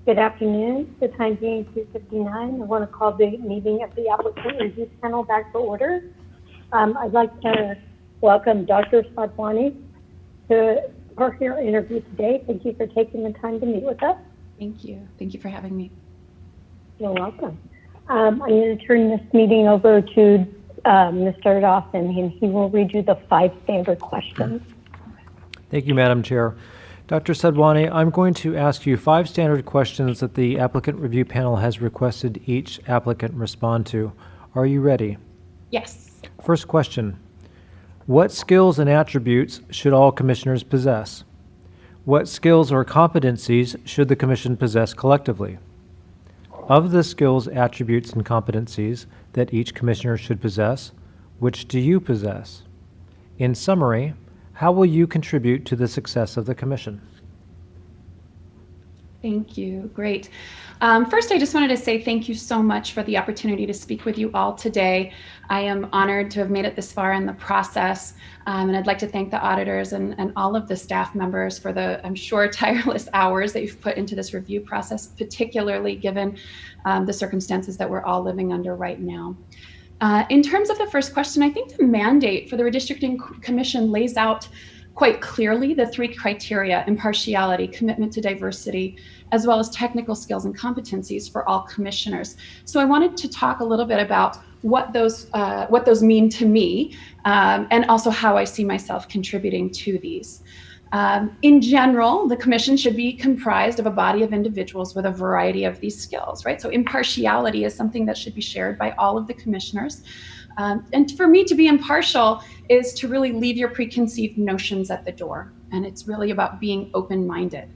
Good afternoon. The time being 2:59. I want to call the meeting of the applicant review panel back to order. I'd like to welcome Dr. Sadhwani to our interview today. Thank you for taking the time to meet with us. Thank you. Thank you for having me. You're welcome. I'm going to turn this meeting over to Mr. Dawson, and he will read you the 5 standard questions. Thank you, Madam Chair. Dr. Sadhwani, I'm going to ask you 5 standard questions that the applicant review panel has requested each applicant respond to. Are you ready? Yes. First question. What skills and attributes should all commissioners possess? What skills or competencies should the commission possess collectively? Of the skills, attributes, and competencies that each commissioner should possess, which do you possess? In summary, how will you contribute to the success of the commission? Thank you. Great. First, I just wanted to say thank you so much for the opportunity to speak with you all today. I am honored to have made it this far in the process, and I'd like to thank the auditors and all of the staff members for the, I'm sure, tireless hours that you've put into this review process, particularly given the circumstances that we're all living under right now. In terms of the first question, I think the mandate for the Redistricting Commission lays out quite clearly the 3 criteria: impartiality, commitment to diversity, as well as technical skills and competencies for all commissioners. So I wanted to talk a little bit about what those mean to me, and also how I see myself contributing to these. In general, the commission should be comprised of a body of individuals with a variety of these skills, right? So impartiality is something that should be shared by all of the commissioners. And for me, to be impartial is to really leave your preconceived notions at the door. And it's really about being open-minded.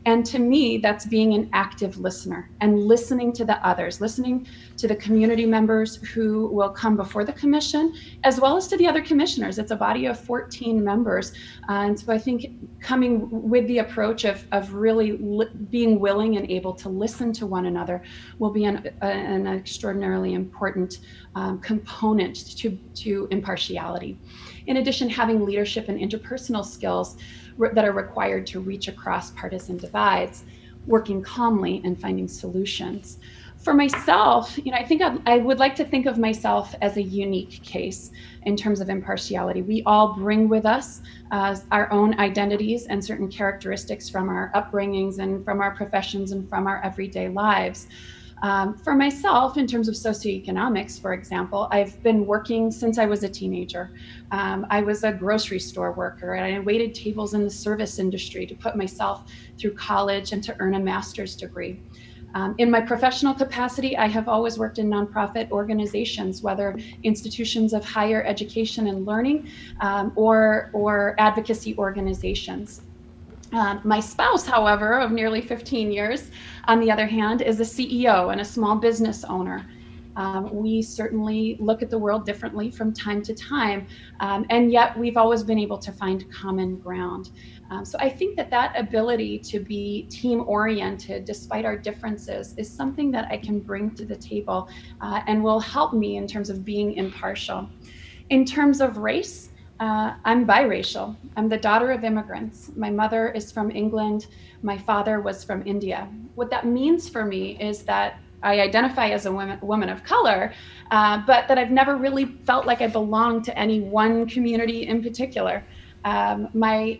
And to me, that's being an active listener and listening to the others, listening to the community members who will come before the commission, as well as to the other commissioners. It's a body of 14 members. And so I think coming with the approach of really being willing and able to listen to one another will be an extraordinarily important component to impartiality. In addition, having leadership and interpersonal skills that are required to reach across partisan divides, working calmly and finding solutions. For myself, I think I would like to think of myself as a unique case in terms of impartiality. We all bring with us our own identities and certain characteristics from our upbringings and from our professions and from our everyday lives. For myself, in terms of socioeconomics, for example, I've been working since I was a teenager. I was a grocery store worker, and I waited tables in the service industry to put myself through college and to earn a master's degree. In my professional capacity, I have always worked in nonprofit organizations, whether institutions of higher education and learning or advocacy organizations. My spouse, however, of nearly 15 years, on the other hand, is a CEO and a small business owner. We certainly look at the world differently from time to time, and yet we've always been able to find common ground. So I think that ability to be team-oriented despite our differences is something that I can bring to the table and will help me in terms of being impartial. In terms of race, I'm biracial. I'm the daughter of immigrants. My mother is from England. My father was from India. What that means for me is that I identify as a woman of color, but that I've never really felt like I belong to any one community in particular. My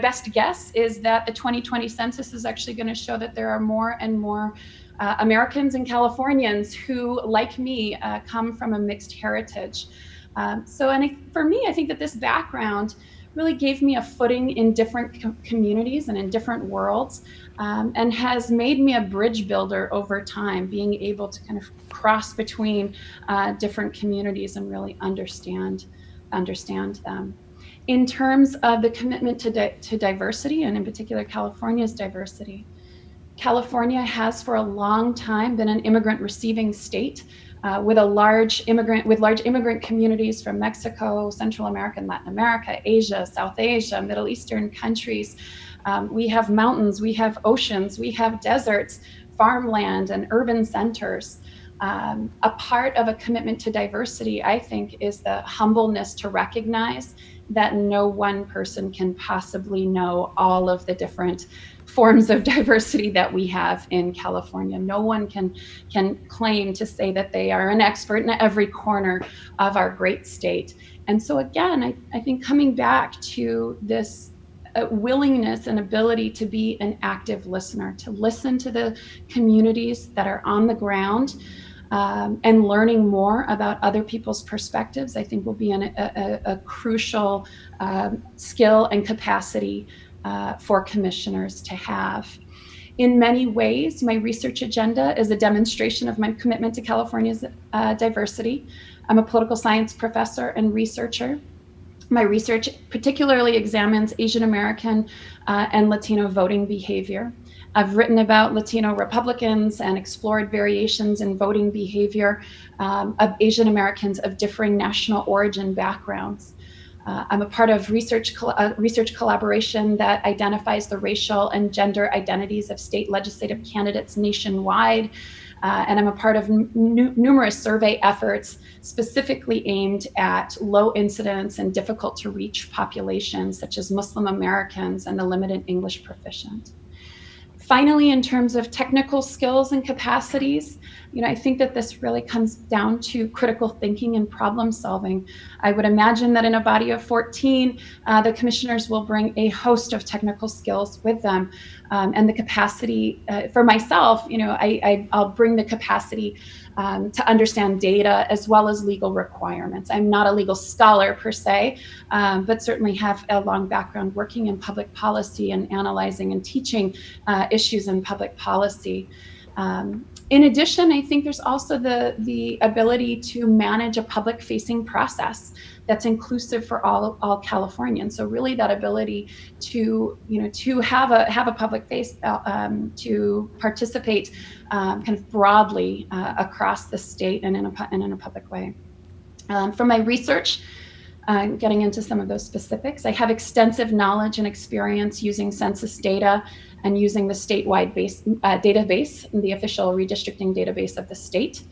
best guess is that the 2020 census is actually going to show that there are more and more Americans and Californians who, like me, come from a mixed heritage. For me, I think that this background really gave me a footing in different communities and in different worlds, and has made me a bridge builder over time, being able to kind of cross between different communities and really understand them. In terms of the commitment to diversity, and in particular California's diversity, California has for a long time been an immigrant receiving state. With large immigrant communities from Mexico, Central America, and Latin America, Asia, South Asia, Middle Eastern countries. We have mountains, we have oceans, we have deserts, farmland, and urban centers. A part of a commitment to diversity, I think, is the humbleness to recognize that no one person can possibly know all of the different forms of diversity that we have in California. No one can claim to say that they are an expert in every corner of our great state. And so again, I think coming back to this willingness and ability to be an active listener, to listen to the communities that are on the ground, and learning more about other people's perspectives, I think will be a crucial skill and capacity for commissioners to have. In many ways, my research agenda is a demonstration of my commitment to California's diversity. I'm a political science professor and researcher. My research particularly examines Asian American and Latino voting behavior. I've written about Latino Republicans and explored variations in voting behavior of Asian Americans of differing national origin backgrounds. I'm a part of research collaboration that identifies the racial and gender identities of state legislative candidates nationwide. And I'm a part of numerous survey efforts specifically aimed at low incidence and difficult to reach populations such as Muslim Americans and the limited English proficient. Finally, in terms of technical skills and capacities, I think that this really comes down to critical thinking and problem solving. I would imagine that in a body of 14, the commissioners will bring a host of technical skills with them. And the capacity, for myself, I'll bring the capacity to understand data as well as legal requirements. I'm not a legal scholar per se, but certainly have a long background working in public policy and analyzing and teaching issues in public policy. In addition, I think there's also the ability to manage a public-facing process that's inclusive for all Californians. So really, that ability to have a public face, to participate kind of broadly across the state and in a public way. From my research, getting into some of those specifics, I have extensive knowledge and experience using census data and using the statewide database, the official redistricting database of the state.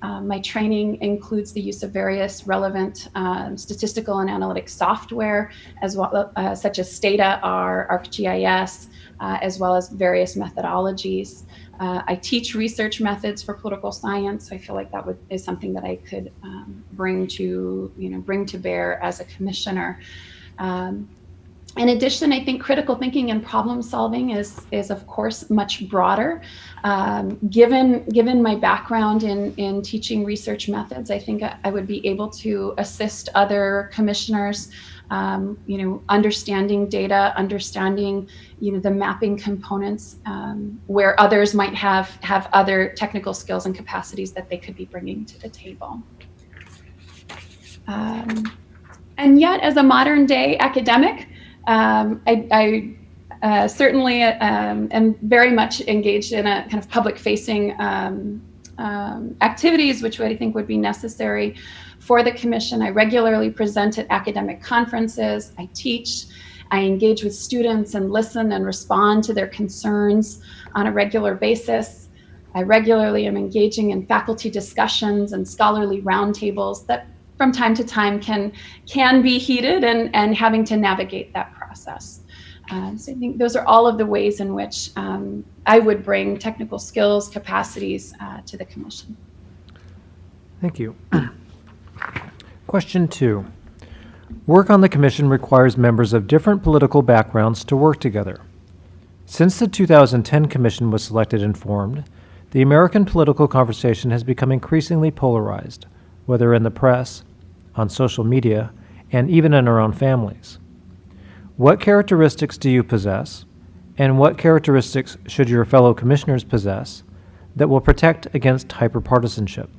My training includes the use of various relevant statistical and analytic software, as well such as STATA-R, ArcGIS, as well as various methodologies. I teach research methods for political science, so I feel like that is something that I could bring to bear as a commissioner. In addition, I think critical thinking and problem solving is of course much broader. Given my background in teaching research methods, I think I would be able to assist other commissioners, understanding data, understanding the mapping components, where others might have other technical skills and capacities that they could be bringing to the table. And yet, as a modern day academic, I certainly am very much engaged in a kind of public-facing activities, which I think would be necessary for the commission. I regularly present at academic conferences. I teach. I engage with students and listen and respond to their concerns on a regular basis. I regularly am engaging in faculty discussions and scholarly roundtables that from time to time can be heated and having to navigate that process. So I think those are all of the ways in which I would bring technical skills, capacities to the commission. Thank you. Question 2. Work on the commission requires members of different political backgrounds to work together. Since the 2010 commission was selected and formed, the American political conversation has become increasingly polarized, whether in the press, on social media, and even in our own families. What characteristics do you possess, and what characteristics should your fellow commissioners possess that will protect against hyperpartisanship?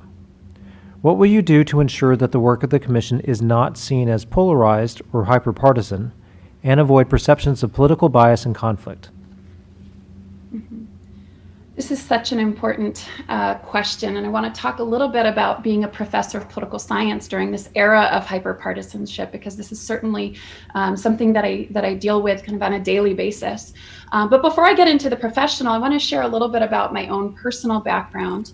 What will you do to ensure that the work of the commission is not seen as polarized or hyperpartisan and avoid perceptions of political bias and conflict? Mm-hmm. This is such an important question, and I want to talk a little bit about being a professor of political science during this era of hyperpartisanship, because this is certainly something that I deal with kind of on a daily basis. But before I get into the professional, I want to share a little bit about my own personal background.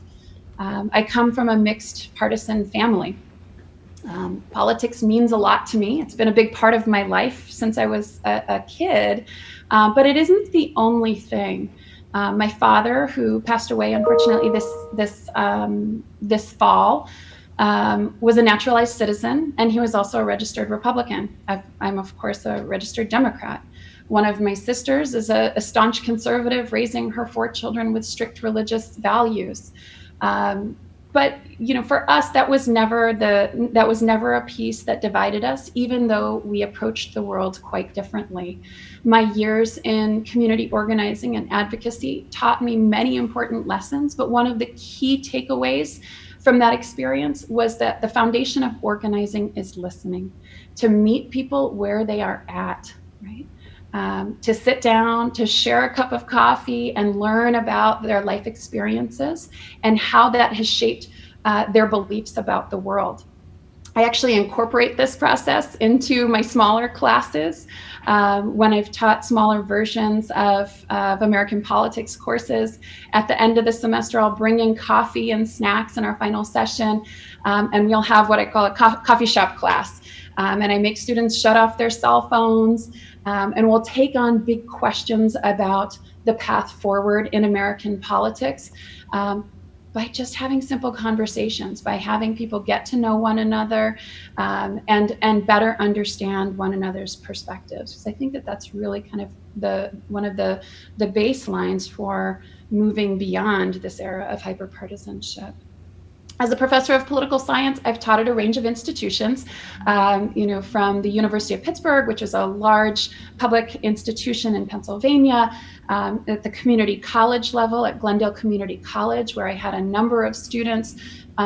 I come from a mixed partisan family. Politics means a lot to me. It's been a big part of my life since I was a kid, but it isn't the only thing. My father, who passed away unfortunately this fall, was a naturalized citizen, and he was also a registered Republican. I'm of course a registered Democrat. One of my sisters is a staunch conservative, raising her 4 children with strict religious values. But for us, that was never a piece that divided us, even though we approached the world quite differently. My years in community organizing and advocacy taught me many important lessons, but one of the key takeaways from that experience was that the foundation of organizing is listening, to meet people where they are at, right? To sit down, to share a cup of coffee and learn about their life experiences and how that has shaped their beliefs about the world. I actually incorporate this process into my smaller classes. When I've taught smaller versions of American politics courses, at the end of the semester, I'll bring in coffee and snacks in our final session, and we'll have what I call a coffee shop class. And I make students shut off their cell phones, and we'll take on big questions about the path forward in American politics by just having simple conversations, by having people get to know one another and better understand one another's perspectives. Because I think that that's really kind of one of the baselines for moving beyond this era of hyperpartisanship. As a professor of political science, I've taught at a range of institutions, from the University of Pittsburgh, which is a large public institution in Pennsylvania, at the community college level at Glendale Community College, where I had a number of students,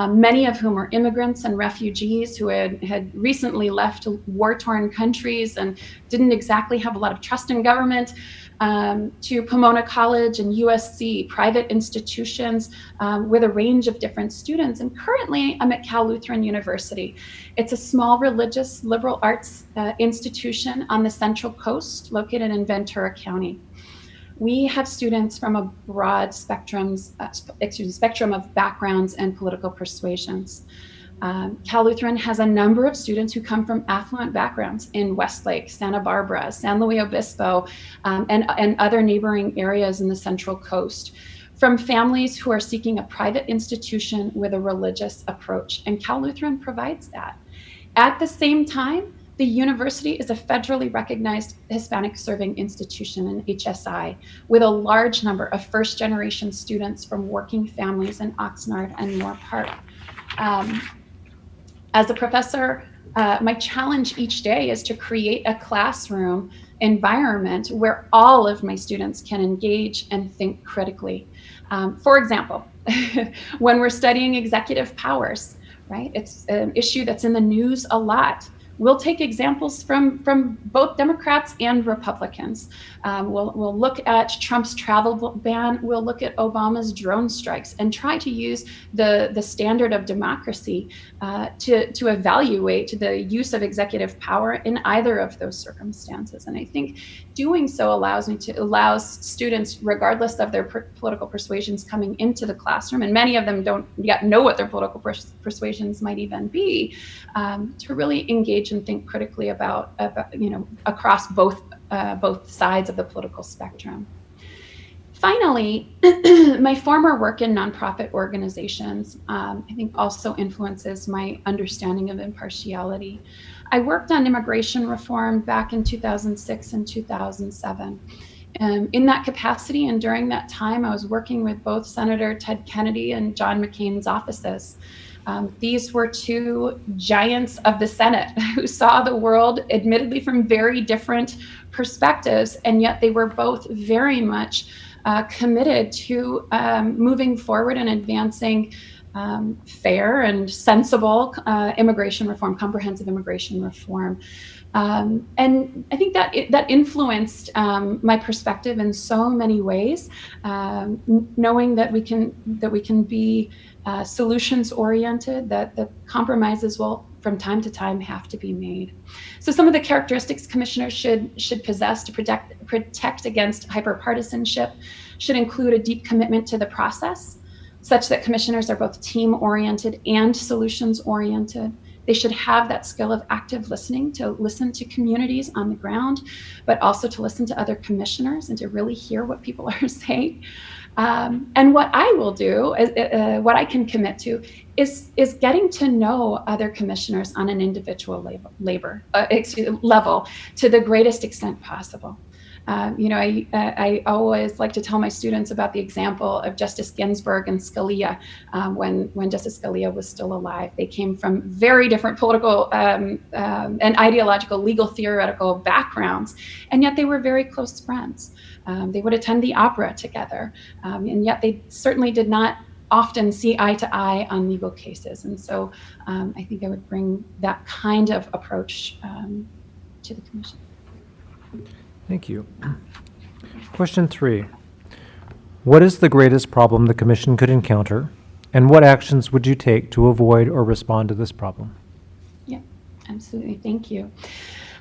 many of whom were immigrants and refugees who had recently left war-torn countries and didn't exactly have a lot of trust in government, to Pomona College and USC, private institutions with a range of different students. And currently I'm at Cal Lutheran University. It's a small religious liberal arts institution on the Central Coast, located in Ventura County. We have students from a broad spectrum of backgrounds and political persuasions. Cal Lutheran has a number of students who come from affluent backgrounds in Westlake, Santa Barbara, San Luis Obispo, and other neighboring areas in the Central Coast, from families who are seeking a private institution with a religious approach. And Cal Lutheran provides that. At the same time, the university is a federally recognized Hispanic serving institution, an HSI, with a large number of first-generation students from working families in Oxnard and Moore Park. As a professor, my challenge each day is to create a classroom environment where all of my students can engage and think critically. For example, when we're studying executive powers, right? It's an issue that's in the news a lot. We'll take examples from both Democrats and Republicans. We'll look at Trump's travel ban. We'll look at Obama's drone strikes and try to use the standard of democracy to evaluate the use of executive power in either of those circumstances. And I think doing so allows students, regardless of their political persuasions, coming into the classroom, and many of them don't yet know what their political persuasions might even be, to really engage and think critically about across both sides of the political spectrum. Finally, my former work in nonprofit organizations, I think also influences my understanding of impartiality. I worked on immigration reform back in 2006 and 2007. In that capacity and during that time, I was working with both Senator Ted Kennedy and John McCain's offices. These were two giants of the Senate who saw the world admittedly from very different perspectives, and yet they were both very much committed to moving forward and advancing fair and sensible immigration reform, comprehensive immigration reform. And I think that influenced my perspective in so many ways, knowing that we can be solutions oriented, that the compromises will from time to time have to be made. So some of the characteristics commissioners should possess to protect against hyperpartisanship should include a deep commitment to the process, such that commissioners are both team oriented and solutions oriented. They should have that skill of active listening, to listen to communities on the ground, but also to listen to other commissioners and to really hear what people are saying. And what I will do, what I can commit to, is getting to know other commissioners on an individual level to the greatest extent possible. I always like to tell my students about the example of Justice Ginsburg and Scalia when Justice Scalia was still alive. They came from very different political and ideological, legal theoretical backgrounds, and yet they were very close friends. They would attend the opera together, and yet they certainly did not often see eye to eye on legal cases. And so I think I would bring that kind of approach to the commission. Thank you. Question 3. What is the greatest problem the commission could encounter, and what actions would you take to avoid or respond to this problem? Yeah, absolutely. Thank you.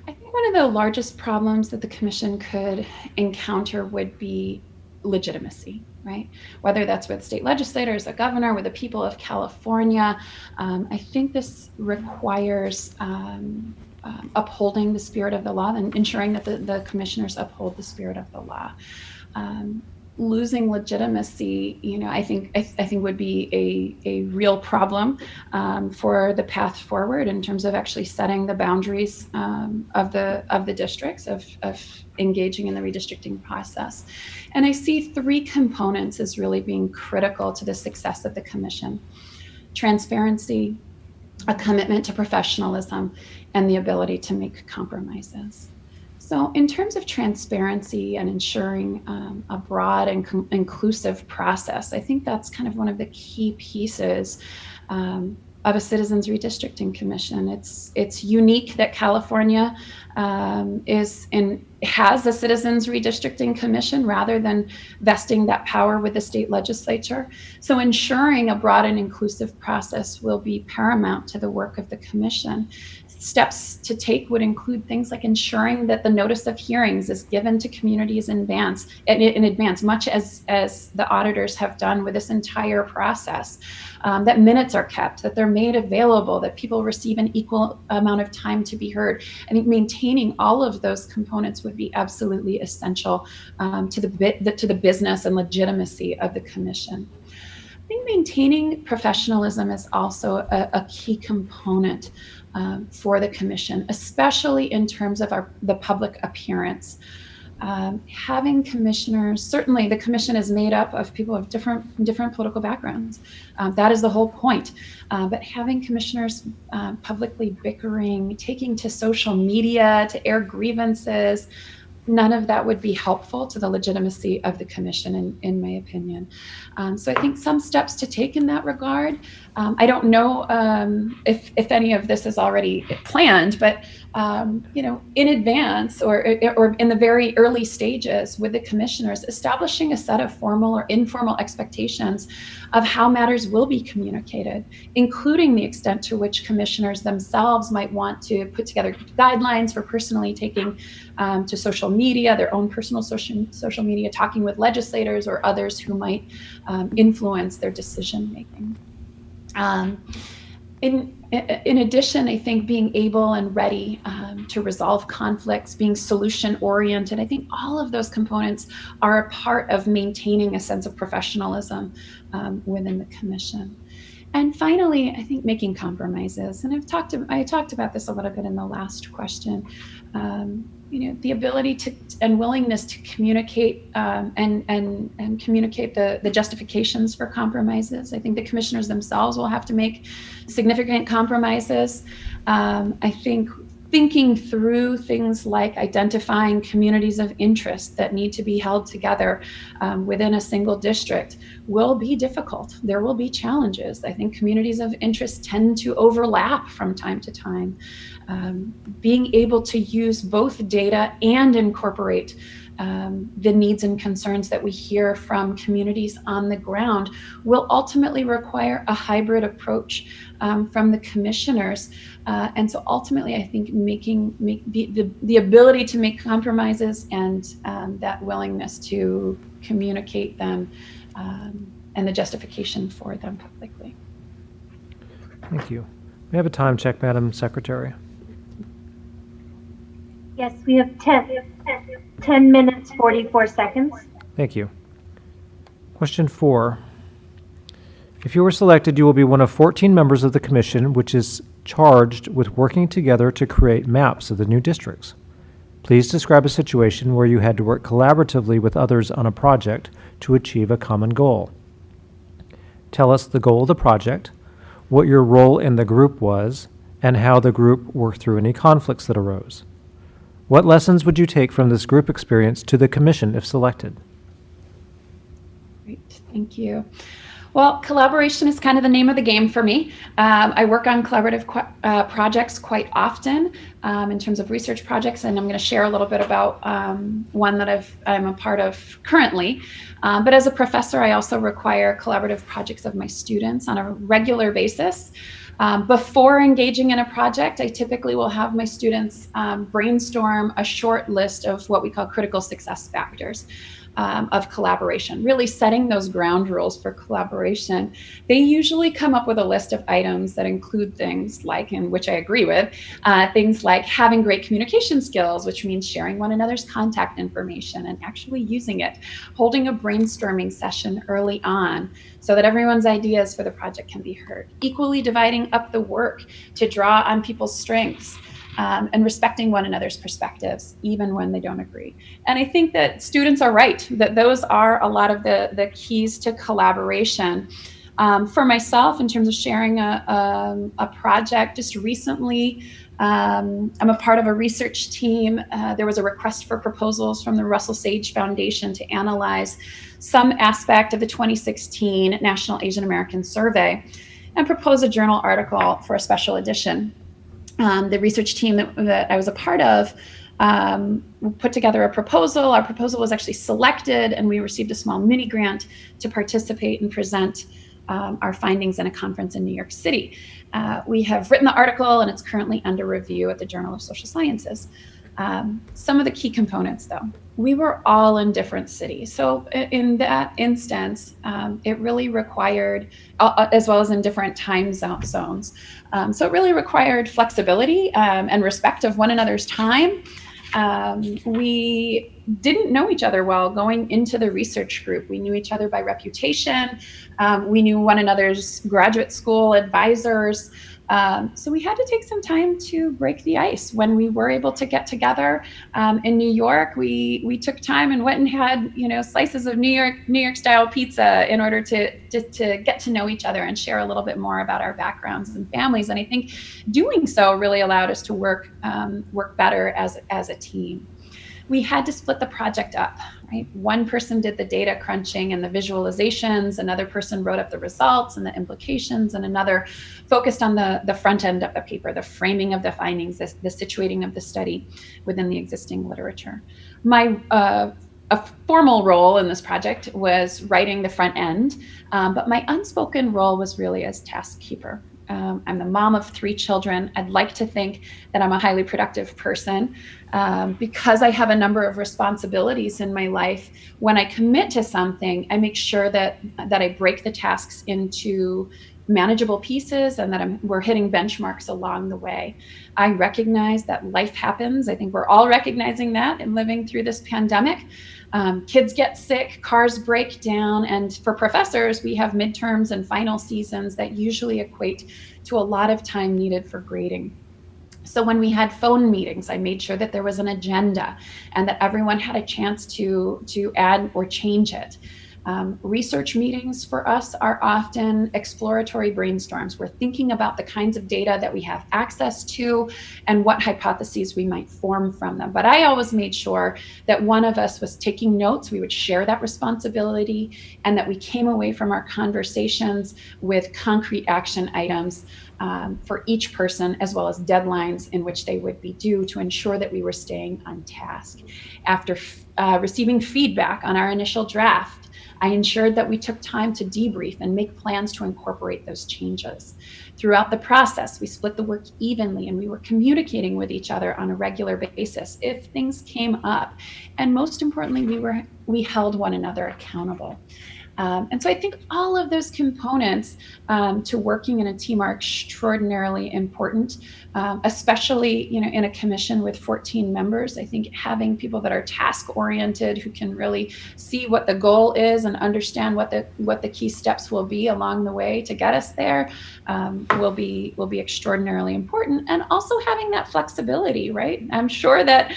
I think one of the largest problems that the commission could encounter would be legitimacy, right? Whether that's with state legislators, a governor, with the people of California. I think this requires upholding the spirit of the law and ensuring that the commissioners uphold the spirit of the law. Losing legitimacy, I think would be a real problem for the path forward in terms of actually setting the boundaries of the districts, of engaging in the redistricting process. And I see 3 components as really being critical to the success of the commission: transparency, a commitment to professionalism, and the ability to make compromises. So in terms of transparency and ensuring a broad and inclusive process, I think that's kind of one of the key pieces of a Citizens Redistricting Commission. It's unique that California has a Citizens Redistricting Commission rather than vesting that power with the state legislature. So ensuring a broad and inclusive process will be paramount to the work of the commission. Steps to take would include things like ensuring that the notice of hearings is given to communities in advance, much as the auditors have done with this entire process. That minutes are kept, that they're made available, that people receive an equal amount of time to be heard. I think maintaining all of those components would be absolutely essential to the business and legitimacy of the commission. I think maintaining professionalism is also a key component for the commission, especially in terms of the public appearance. Having commissioners, certainly the commission is made up of people of different political backgrounds. That is the whole point. But having commissioners publicly bickering, taking to social media to air grievances, none of that would be helpful to the legitimacy of the commission, in my opinion. So I think some steps to take in that regard. I don't know if any of this is already planned, but in advance or in the very early stages with the commissioners, establishing a set of formal or informal expectations of how matters will be communicated, including the extent to which commissioners themselves might want to put together guidelines for personally taking to social media, their own personal social media, talking with legislators or others who might influence their decision making. In addition, I think being able and ready to resolve conflicts, being solution oriented, I think all of those components are a part of maintaining a sense of professionalism within the commission. And finally, I think making compromises. And I talked about this a little bit in the last question. The ability to and willingness to communicate and communicate the justifications for compromises. I think the commissioners themselves will have to make significant compromises. I think thinking through things like identifying communities of interest that need to be held together within a single district will be difficult. There will be challenges. I think communities of interest tend to overlap from time to time. Being able to use both data and incorporate the needs and concerns that we hear from communities on the ground will ultimately require a hybrid approach from the commissioners. And so ultimately, I think the ability to make compromises and that willingness to communicate them and the justification for them publicly. Thank you. We have a time check, Madam Secretary. Yes, we have 10 minutes, 44 seconds. Thank you. Question 4. If you were selected, you will be one of 14 members of the commission, which is charged with working together to create maps of the new districts. Please describe a situation where you had to work collaboratively with others on a project to achieve a common goal. Tell us the goal of the project, what your role in the group was, and how the group worked through any conflicts that arose. What lessons would you take from this group experience to the commission if selected? Great, thank you. Well, collaboration is kind of the name of the game for me. I work on collaborative projects quite often in terms of research projects, and I'm going to share a little bit about one that I'm a part of currently. But as a professor, I also require collaborative projects of my students on a regular basis. Before engaging in a project, I typically will have my students brainstorm a short list of what we call critical success factors of collaboration, really setting those ground rules for collaboration. They usually come up with a list of items that include things like, and which I agree with, things like having great communication skills, which means sharing one another's contact information and actually using it, holding a brainstorming session early on so that everyone's ideas for the project can be heard, equally dividing up the work to draw on people's strengths, and respecting one another's perspectives, even when they don't agree. And I think that students are right, that those are a lot of the keys to collaboration. For myself, in terms of sharing a project, just recently, I'm a part of a research team. There was a request for proposals from the Russell Sage Foundation to analyze some aspect of the 2016 National Asian American Survey and propose a journal article for a special edition. The research team that I was a part of put together a proposal. Our proposal was actually selected, and we received a small mini grant to participate and present our findings in a conference in New York City. We have written the article, and it's currently under review at the Journal of Social Sciences. Some of the key components, though, we were all in different cities. So in that instance, it really required, as well as in different time zones. So it really required flexibility and respect of one another's time. We didn't know each other well going into the research group. We knew each other by reputation. We knew one another's graduate school advisors. So we had to take some time to break the ice. When we were able to get together in New York, we took time and went and had slices of New York style pizza in order to get to know each other and share a little bit more about our backgrounds and families. And I think doing so really allowed us to work better as a team. We had to split the project up, right? One person did the data crunching and the visualizations, another person wrote up the results and the implications, and another focused on the front end of the paper, the framing of the findings, the situating of the study within the existing literature. My a formal role in this project was writing the front end, but my unspoken role was really as task keeper. I'm the mom of 3 children. I'd like to think that I'm a highly productive person because I have a number of responsibilities in my life. When I commit to something, I make sure that I break the tasks into manageable pieces and that we're hitting benchmarks along the way. I recognize that life happens. I think we're all recognizing that in living through this pandemic. Kids get sick, cars break down, and for professors, we have midterms and final seasons that usually equate to a lot of time needed for grading. So when we had phone meetings, I made sure that there was an agenda and that everyone had a chance to add or change it. Research meetings for us are often exploratory brainstorms. We're thinking about the kinds of data that we have access to and what hypotheses we might form from them. But I always made sure that one of us was taking notes, we would share that responsibility, and that we came away from our conversations with concrete action items for each person, as well as deadlines in which they would be due to ensure that we were staying on task. After receiving feedback on our initial draft, I ensured that we took time to debrief and make plans to incorporate those changes. Throughout the process, we split the work evenly and we were communicating with each other on a regular basis if things came up. And most importantly, we were we held one another accountable. And so I think all of those components to working in a team are extraordinarily important, especially in a commission with 14 members. I think having people that are task-oriented, who can really see what the goal is and understand what the key steps will be along the way to get us there, will be extraordinarily important. And also having that flexibility, right? I'm sure that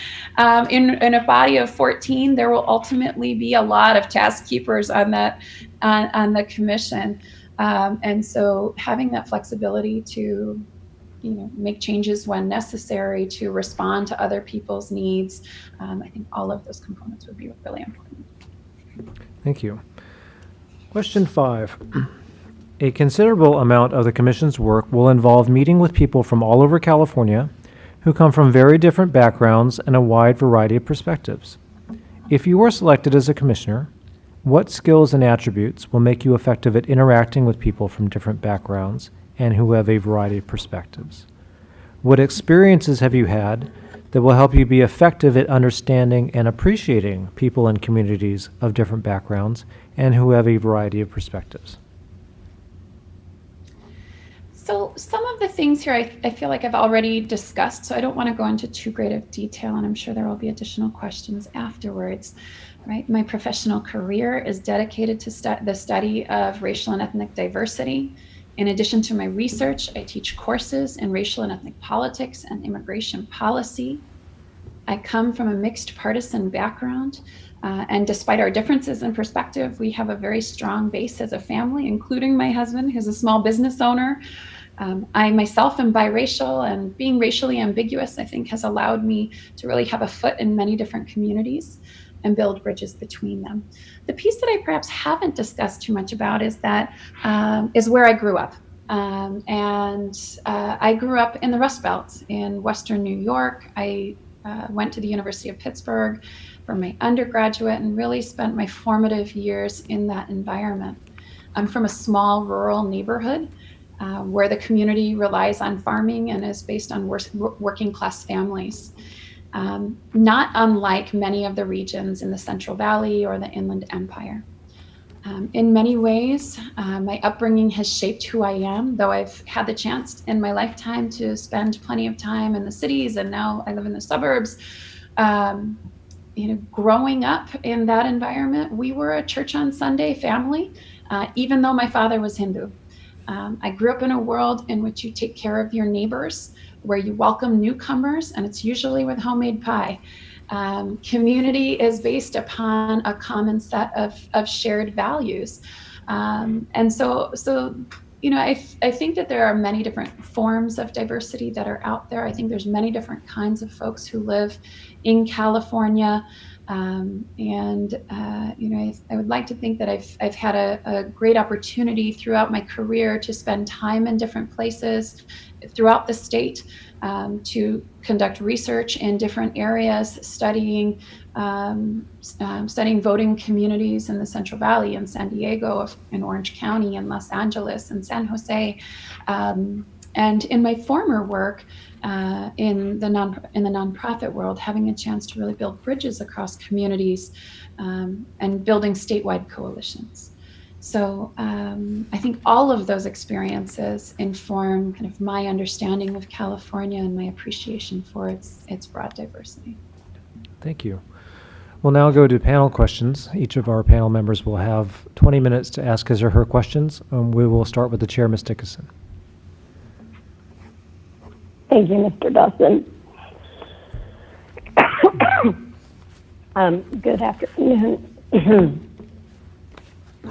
in a body of 14, there will ultimately be a lot of task keepers on the commission, and so having that flexibility to make changes when necessary, to respond to other people's needs, I think all of those components would be really important. Thank you. Question 5. A considerable amount of the Commission's work will involve meeting with people from all over California who come from very different backgrounds and a wide variety of perspectives. If you are selected as a Commissioner, what skills and attributes will make you effective at interacting with people from different backgrounds and who have a variety of perspectives? What experiences have you had that will help you be effective at understanding and appreciating people and communities of different backgrounds and who have a variety of perspectives? So some of the things here I feel like I've already discussed, so I don't want to go into too great of detail, and I'm sure there will be additional questions afterwards. Right? My professional career is dedicated to the study of racial and ethnic diversity. In addition to my research, I teach courses in racial and ethnic politics and immigration policy. I come from a mixed partisan background, and despite our differences in perspective, we have a very strong base as a family, including my husband, who's a small business owner. I myself am biracial, and being racially ambiguous, I think, has allowed me to really have a foot in many different communities and build bridges between them. The piece that I perhaps haven't discussed too much about is where I grew up. I grew up in the Rust Belt in Western New York. I went to the University of Pittsburgh for my undergraduate and really spent my formative years in that environment. I'm from a small rural neighborhood where the community relies on farming and is based on working class families. Not unlike many of the regions in the Central Valley or the Inland Empire. In many ways, my upbringing has shaped who I am, though I've had the chance in my lifetime to spend plenty of time in the cities, and now I live in the suburbs. Growing up in that environment, we were a church on Sunday family, even though my father was Hindu. I grew up in a world in which you take care of your neighbors, where you welcome newcomers, and it's usually with homemade pie. Community is based upon a common set of shared values. And so I think that there are many different forms of diversity that are out there. I think there's many different kinds of folks who live in California. I would like to think that I've had a great opportunity throughout my career to spend time in different places throughout the state, to conduct research in different areas, studying voting communities in the Central Valley, in San Diego, in Orange County, in Los Angeles, and San Jose. And in my former work in the nonprofit world, having a chance to really build bridges across communities and building statewide coalitions. So I think all of those experiences inform kind of my understanding of California and my appreciation for its broad diversity. Thank you. We'll now go to panel questions. Each of our panel members will have 20 minutes to ask his or her questions. We will start with the chair, Ms. Dickinson. Thank you, Mr. Dawson. Good afternoon.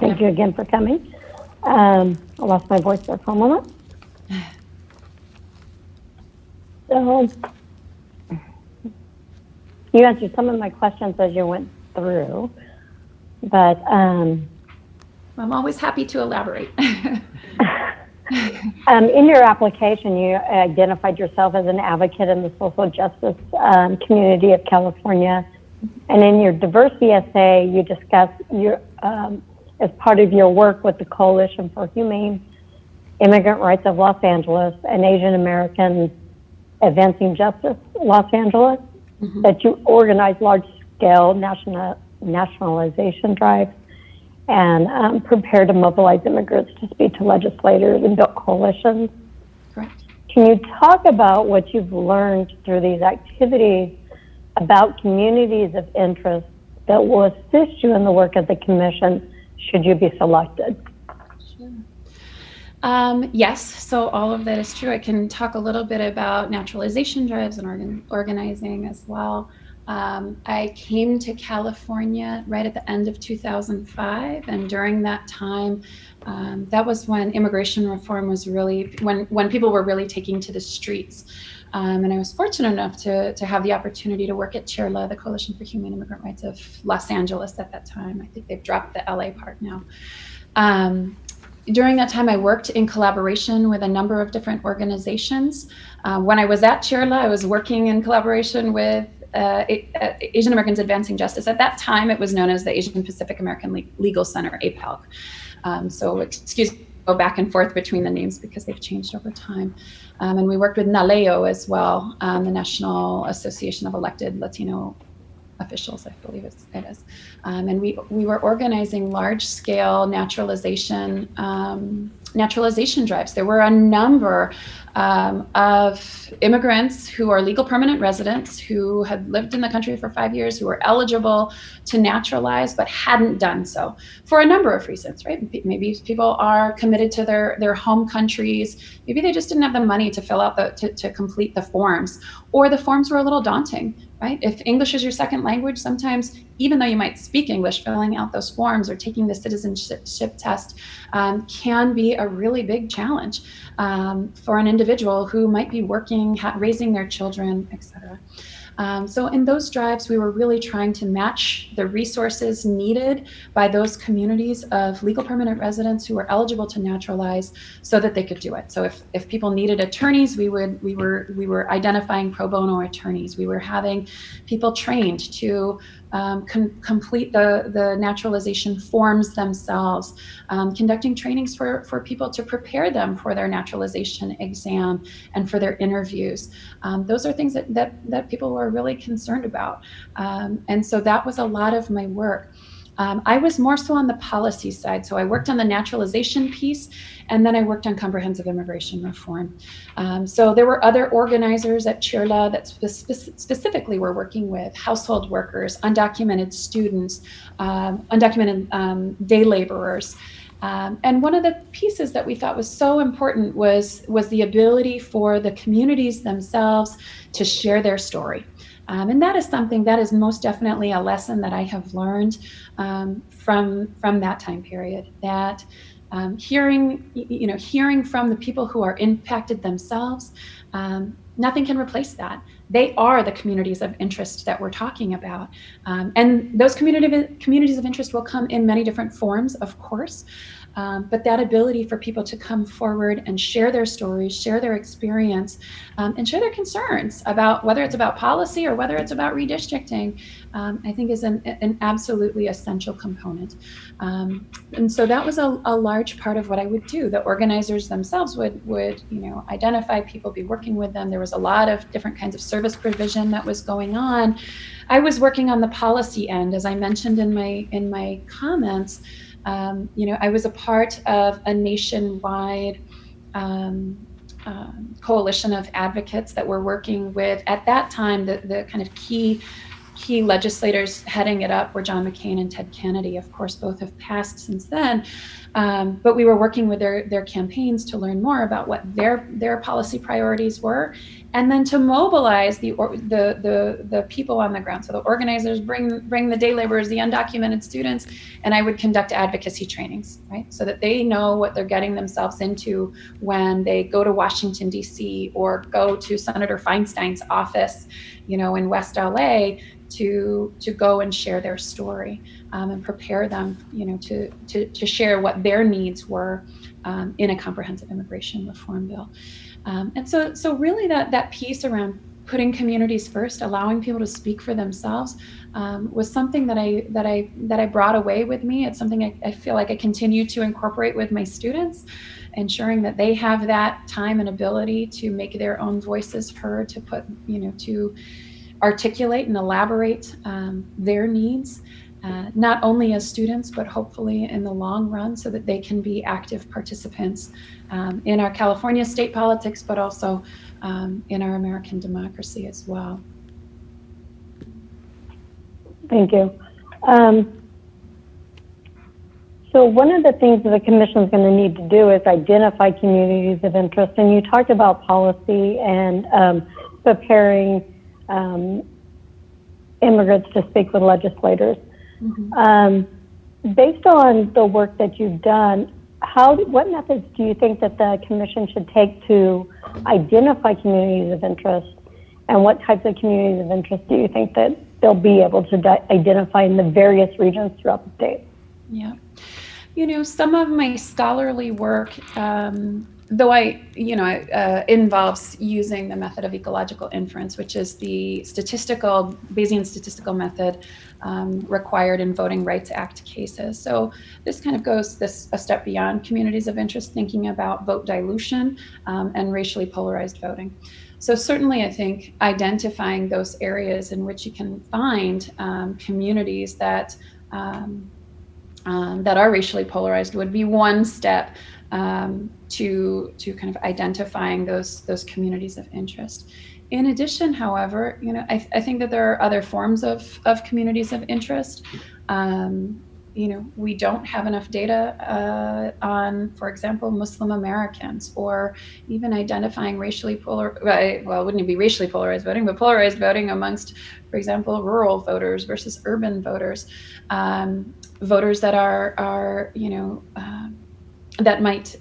Thank you again for coming. I lost my voice there for a moment. So, you answered some of my questions as you went through, but I'm always happy to elaborate. In your application, you identified yourself as an advocate in the social justice community of California. And in your diversity essay, you discussed your, as part of your work with the Coalition for Humane Immigrant Rights of Los Angeles and Asian American Advancing Justice Los Angeles, that you organize large-scale nationalization drives, and prepare to mobilize immigrants to speak to legislators and build coalitions. Correct. Can you talk about what you've learned through these activities about communities of interest that will assist you in the work of the commission should you be selected? Sure. Yes, so all of that is true. I can talk a little bit about naturalization drives and organizing as well. I came to California right at the end of 2005, and during that time, that was when immigration reform was really, when people were really taking to the streets. And I was fortunate enough to have the opportunity to work at CHIRLA, the Coalition for Humane Immigrant Rights of Los Angeles at that time. I think they've dropped the LA part now. During that time, I worked in collaboration with a number of different organizations. When I was at CHIRLA, I was working in collaboration with Asian Americans Advancing Justice. At that time, it was known as the Asian Pacific American Legal Center, APALC. So excuse me, go back and forth between the names because they've changed over time. And we worked with NALEO as well, the National Association of Elected Latino Officials, I believe it is. And we were organizing large-scale naturalization drives. There were a number of immigrants who are legal permanent residents who had lived in the country for 5 years, who were eligible to naturalize but hadn't done so for a number of reasons, right? Maybe people are committed to their home countries. Maybe they just didn't have the money to fill out to complete the forms, or the forms were a little daunting, right? If English is your second language, sometimes even though you might speak English, filling out those forms or taking the citizenship test can be a really big challenge for an individual who might be working, raising their children, etc. So in those drives, we were really trying to match the resources needed by those communities of legal permanent residents who were eligible to naturalize so that they could do it. So if people needed attorneys, we were identifying pro bono attorneys. We were having people trained to complete the naturalization forms themselves, conducting trainings for people to prepare them for their naturalization exam and for their interviews. Those are things that people were really concerned about. And so that was a lot of my work. I was more so on the policy side. So I worked on the naturalization piece, and then I worked on comprehensive immigration reform. So there were other organizers at CHIRLA that specifically were working with household workers, undocumented students, undocumented day laborers. And one of the pieces that we thought was so important was the ability for the communities themselves to share their story. And that is something that is most definitely a lesson that I have learned from that time period, that hearing from the people who are impacted themselves, nothing can replace that. They are the communities of interest that we're talking about. And those communities of interest will come in many different forms, of course. But that ability for people to come forward and share their stories, share their experience, and share their concerns about whether it's about policy or whether it's about redistricting, I think is an absolutely essential component. And so that was a large part of what I would do. The organizers themselves would identify people, be working with them. There was a lot of different kinds of service provision that was going on. I was working on the policy end, as I mentioned in my comments. I was a part of a nationwide coalition of advocates that were working with, at that time, the kind of key legislators heading it up were John McCain and Ted Kennedy. Of course, both have passed since then. But we were working with their campaigns to learn more about what their policy priorities were, and then to mobilize the people on the ground. So the organizers bring the day laborers, the undocumented students, and I would conduct advocacy trainings, right? So that they know what they're getting themselves into when they go to Washington, D.C., or go to Senator Feinstein's office, in West LA, to go and share their story, and prepare them, to share what their needs were in a comprehensive immigration reform bill. And so really that piece around putting communities first, allowing people to speak for themselves, was something that I brought away with me. It's something I feel like I continue to incorporate with my students, ensuring that they have that time and ability to make their own voices heard, to articulate and elaborate their needs. not only as students, but hopefully in the long run, so that they can be active participants in our California state politics, but also in our American democracy as well. Thank you. So one of the things that the commission is going to need to do is identify communities of interest. And you talked about policy and preparing immigrants to speak with legislators. Based on the work that you've done, what methods do you think that the commission should take to identify communities of interest? And what types of communities of interest do you think that they'll be able to identify in the various regions throughout the state? Yeah. You know, some of my scholarly work, though involves using the method of ecological inference, which is the Bayesian statistical method required in Voting Rights Act cases. So this kind of goes a step beyond communities of interest, thinking about vote dilution and racially polarized voting. So certainly I think identifying those areas in which you can find communities that are racially polarized would be one step to kind of identifying those communities of interest. In addition, however, I think that there are other forms of communities of interest. We don't have enough data on, for example, Muslim Americans, or even identifying it wouldn't be racially polarized voting, but polarized voting amongst, for example, rural voters versus urban voters. Voters that are that might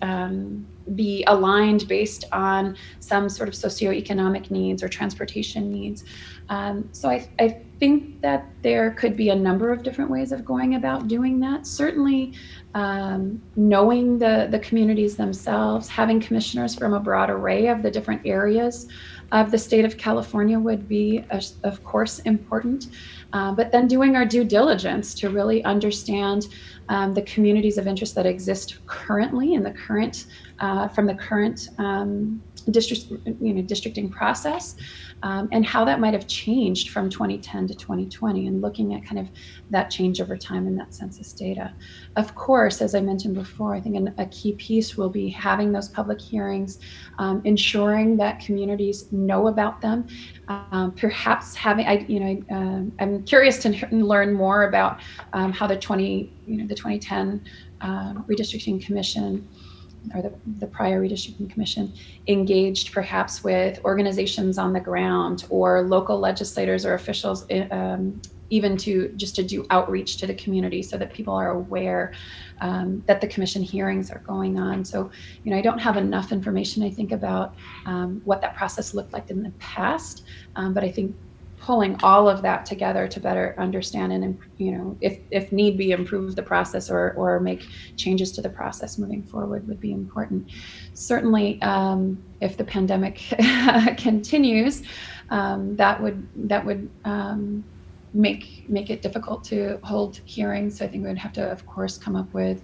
be aligned based on some sort of socioeconomic needs or transportation needs. So I think that there could be a number of different ways of going about doing that. Certainly, knowing the communities themselves, having commissioners from a broad array of the different areas of the state of California would be, of course, important. But then doing our due diligence to really understand the communities of interest that exist currently in the current, from the current districting process, and how that might have changed from 2010 to 2020, and looking at kind of that change over time in that census data. Of course, as I mentioned before, I think a key piece will be having those public hearings, ensuring that communities know about them. Perhaps having, I'm curious to learn more about how the 2010 Redistricting Commission, or the prior Redistricting Commission, engaged perhaps with organizations on the ground or local legislators or officials, even to do outreach to the community so that people are aware that the commission hearings are going on. So, I don't have enough information, I think, about what that process looked like in the past, but I think pulling all of that together to better understand and, if need be, improve the process or make changes to the process moving forward would be important. Certainly, if the pandemic continues, that would make it difficult to hold hearings. So I think we would have to, of course, come up with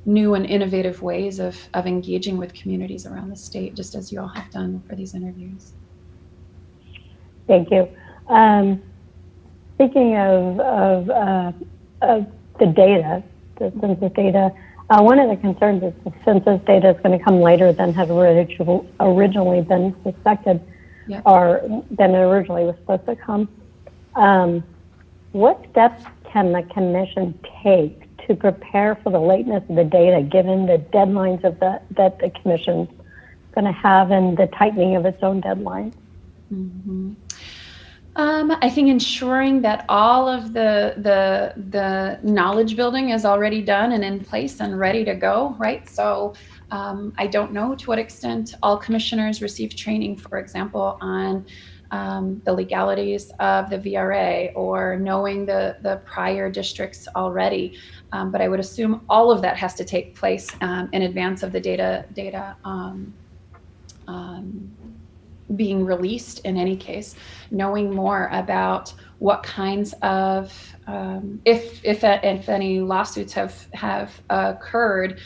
new and innovative ways of engaging with communities around the state, just as you all have done for these interviews. Thank you. Speaking of the data, the census data, one of the concerns is the census data is going to come later than had originally been suspected, or than it originally was supposed to come. What steps can the commission take to prepare for the lateness of the data, given the deadlines that the commission's going to have and the tightening of its own deadlines? Mm-hmm. I think ensuring that all of the knowledge building is already done and in place and ready to go, right? So I don't know to what extent all commissioners receive training, for example, on the legalities of the VRA or knowing the prior districts already. But I would assume all of that has to take place in advance of the data being released. In any case, knowing more about what kinds of, if any lawsuits have occurred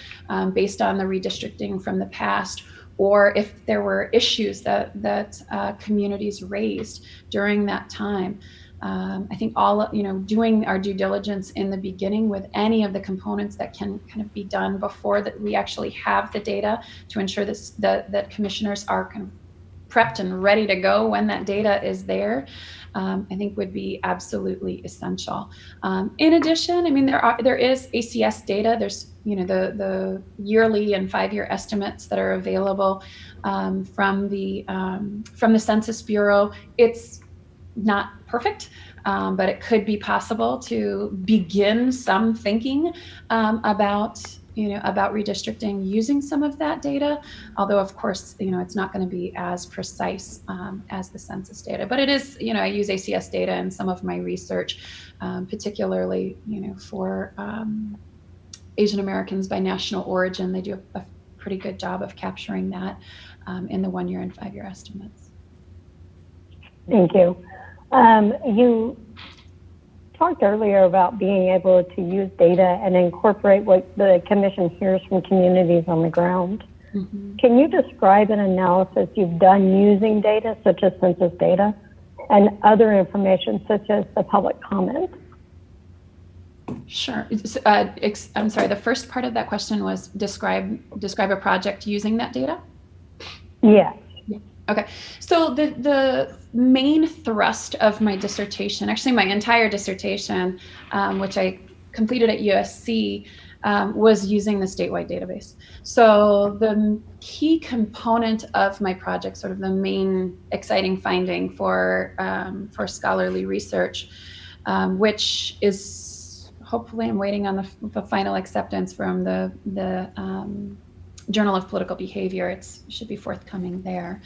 based on the redistricting from the past, or if there were issues that communities raised during that time. I think all, doing our due diligence in the beginning with any of the components that can kind of be done before that we actually have the data to ensure that commissioners are kind of prepped and ready to go when that data is there, I think would be absolutely essential. In addition, I mean, there is ACS data. There's the yearly and 5-year estimates that are available from the Census Bureau. It's not perfect, but it could be possible to begin some thinking about redistricting using some of that data. Although, of course, it's not going to be as precise as the census data. But it is, I use ACS data in some of my research, particularly, for Asian Americans by national origin. They do a pretty good job of capturing that in the 1-year and 5-year estimates. Thank you. You talked earlier about being able to use data and incorporate what the commission hears from communities on the ground. Mm-hmm. Can you describe an analysis you've done using data, such as census data, and other information, such as the public comment? Sure. I'm sorry, the first part of that question was describe a project using that data? Yes. Okay, so the main thrust of my dissertation, actually my entire dissertation, which I completed at USC, was using the statewide database. So the key component of my project, sort of the main exciting finding for scholarly research, which is hopefully, I'm waiting on the final acceptance from the Journal of Political Behavior. It should be forthcoming there.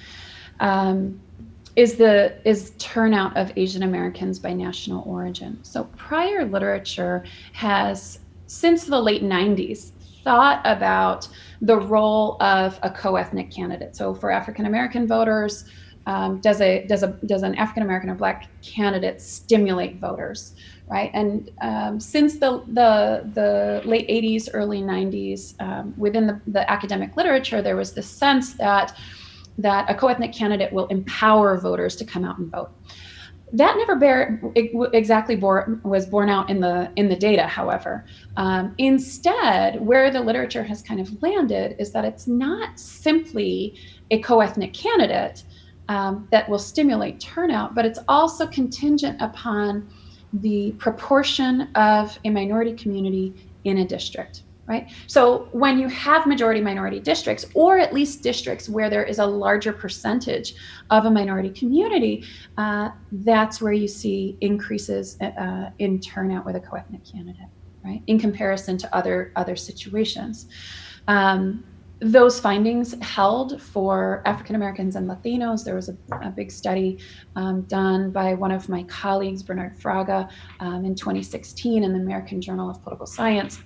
Is turnout of Asian Americans by national origin. So prior literature has, since the late 90s, thought about the role of a co-ethnic candidate. So for African American voters, does an African American or Black candidate stimulate voters, right? And since the late 80s, early 90s, within the academic literature, there was this sense that a co-ethnic candidate will empower voters to come out and vote. That never was borne out in the data, however. Instead, where the literature has kind of landed is that it's not simply a co-ethnic candidate that will stimulate turnout, but it's also contingent upon the proportion of a minority community in a district. Right? So when you have majority minority districts, or at least districts where there is a larger percentage of a minority community, that's where you see increases in turnout with a co-ethnic candidate, right? In comparison to other situations. Those findings held for African Americans and Latinos. There was a big study done by one of my colleagues, Bernard Fraga, in 2016 in the American Journal of Political Science.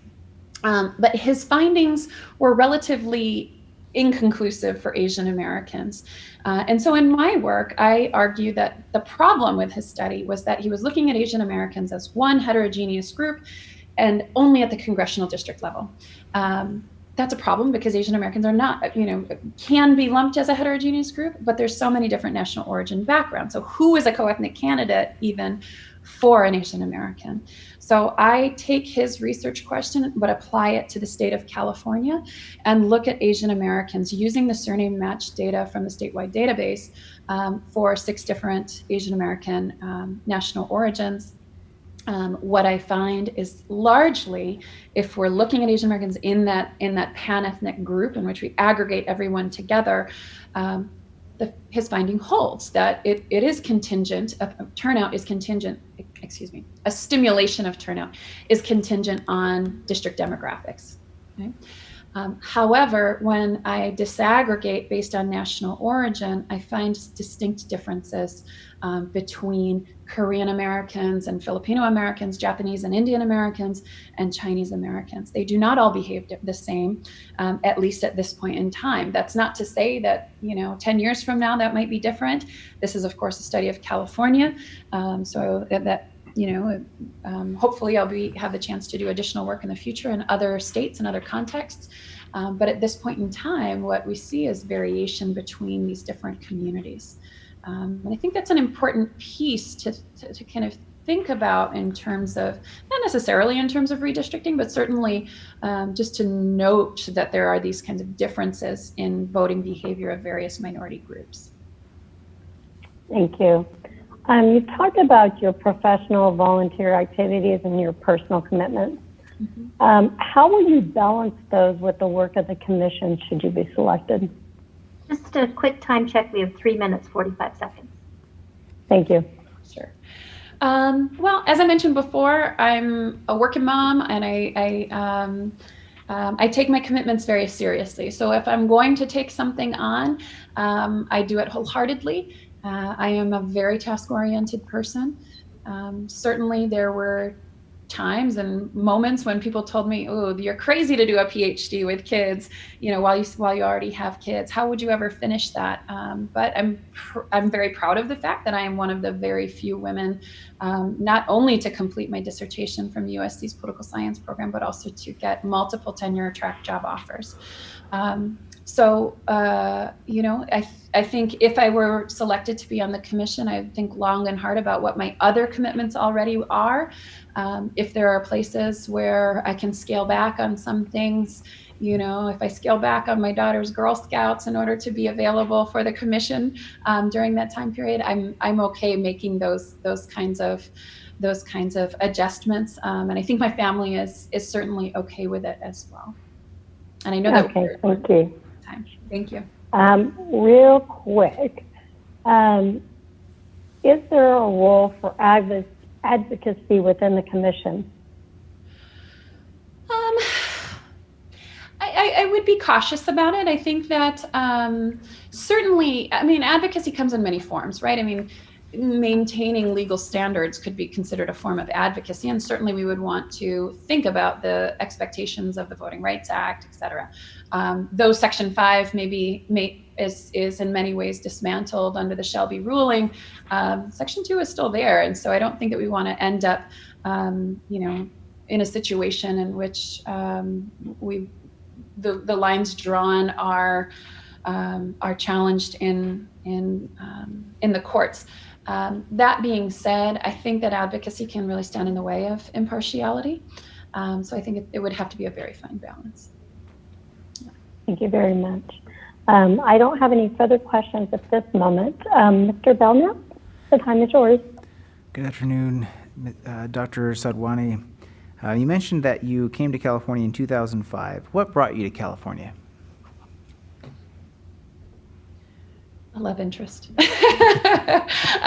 But his findings were relatively inconclusive for Asian Americans. And so in my work, I argue that the problem with his study was that he was looking at Asian Americans as one heterogeneous group and only at the congressional district level. That's a problem because Asian Americans are not, can be lumped as a heterogeneous group, but there's so many different national origin backgrounds. So who is a co-ethnic candidate even for an Asian American? So I take his research question, but apply it to the state of California and look at Asian Americans using the surname match data from the statewide database for 6 different Asian American national origins. What I find is largely, if we're looking at Asian Americans in that pan-ethnic group in which we aggregate everyone together, his finding holds that it is contingent, turnout is contingent, a stimulation of turnout is contingent on district demographics. Okay? However, when I disaggregate based on national origin, I find distinct differences between Korean Americans and Filipino Americans, Japanese and Indian Americans, and Chinese Americans. They do not all behave the same, at least at this point in time. That's not to say that 10 years from now that might be different. This is, of course, a study of California, so that hopefully I'll have the chance to do additional work in the future in other states and other contexts. But at this point in time, what we see is variation between these different communities. And I think that's an important piece to kind of think about in terms of, not necessarily in terms of redistricting, but certainly just to note that there are these kinds of differences in voting behavior of various minority groups. Thank you. You talked about your professional volunteer activities and your personal commitments. How will you balance those with the work of the commission should you be selected? Just a quick time check. We have 3 minutes, 45 seconds. Thank you. Sure. Well, as I mentioned before, I'm a working mom, and I take my commitments very seriously. So if I'm going to take something on, I do it wholeheartedly. I am a very task-oriented person. Certainly there were times and moments when people told me, "Oh, you're crazy to do a PhD with kids, you know, while you already have kids. How would you ever finish that?" But I'm very proud of the fact that I am one of the very few women, not only to complete my dissertation from USC's political science program, but also to get multiple tenure-track job offers. So, you know, I think if I were selected to be on the commission, I would think long and hard about what my other commitments already are. If there are places where I can scale back on some things, you know, if I scale back on my daughter's Girl Scouts in order to be available for the commission during that time period, I'm okay making those kinds of adjustments. And I think my family is certainly okay with it as well. And I know that. Okay, thank you. Thank you. Real quick, is there a role for advocacy within the commission? I would be cautious about it. I think that certainly, I mean, advocacy comes in many forms, right? I mean, maintaining legal standards could be considered a form of advocacy, and certainly we would want to think about the expectations of the Voting Rights Act, et cetera. Though Section 5 is in many ways dismantled under the Shelby ruling, Section 2 is still there, and so I don't think that we want to end up, you know, in a situation in which the lines drawn are challenged in the courts. That being said, I think that advocacy can really stand in the way of impartiality. So I think it would have to be a very fine balance. Thank you very much. I don't have any further questions at this moment. Mr. Belknap, the time is yours. Good afternoon, Dr. Sadhwani. You mentioned that you came to California in 2005. What brought you to California? A love interest.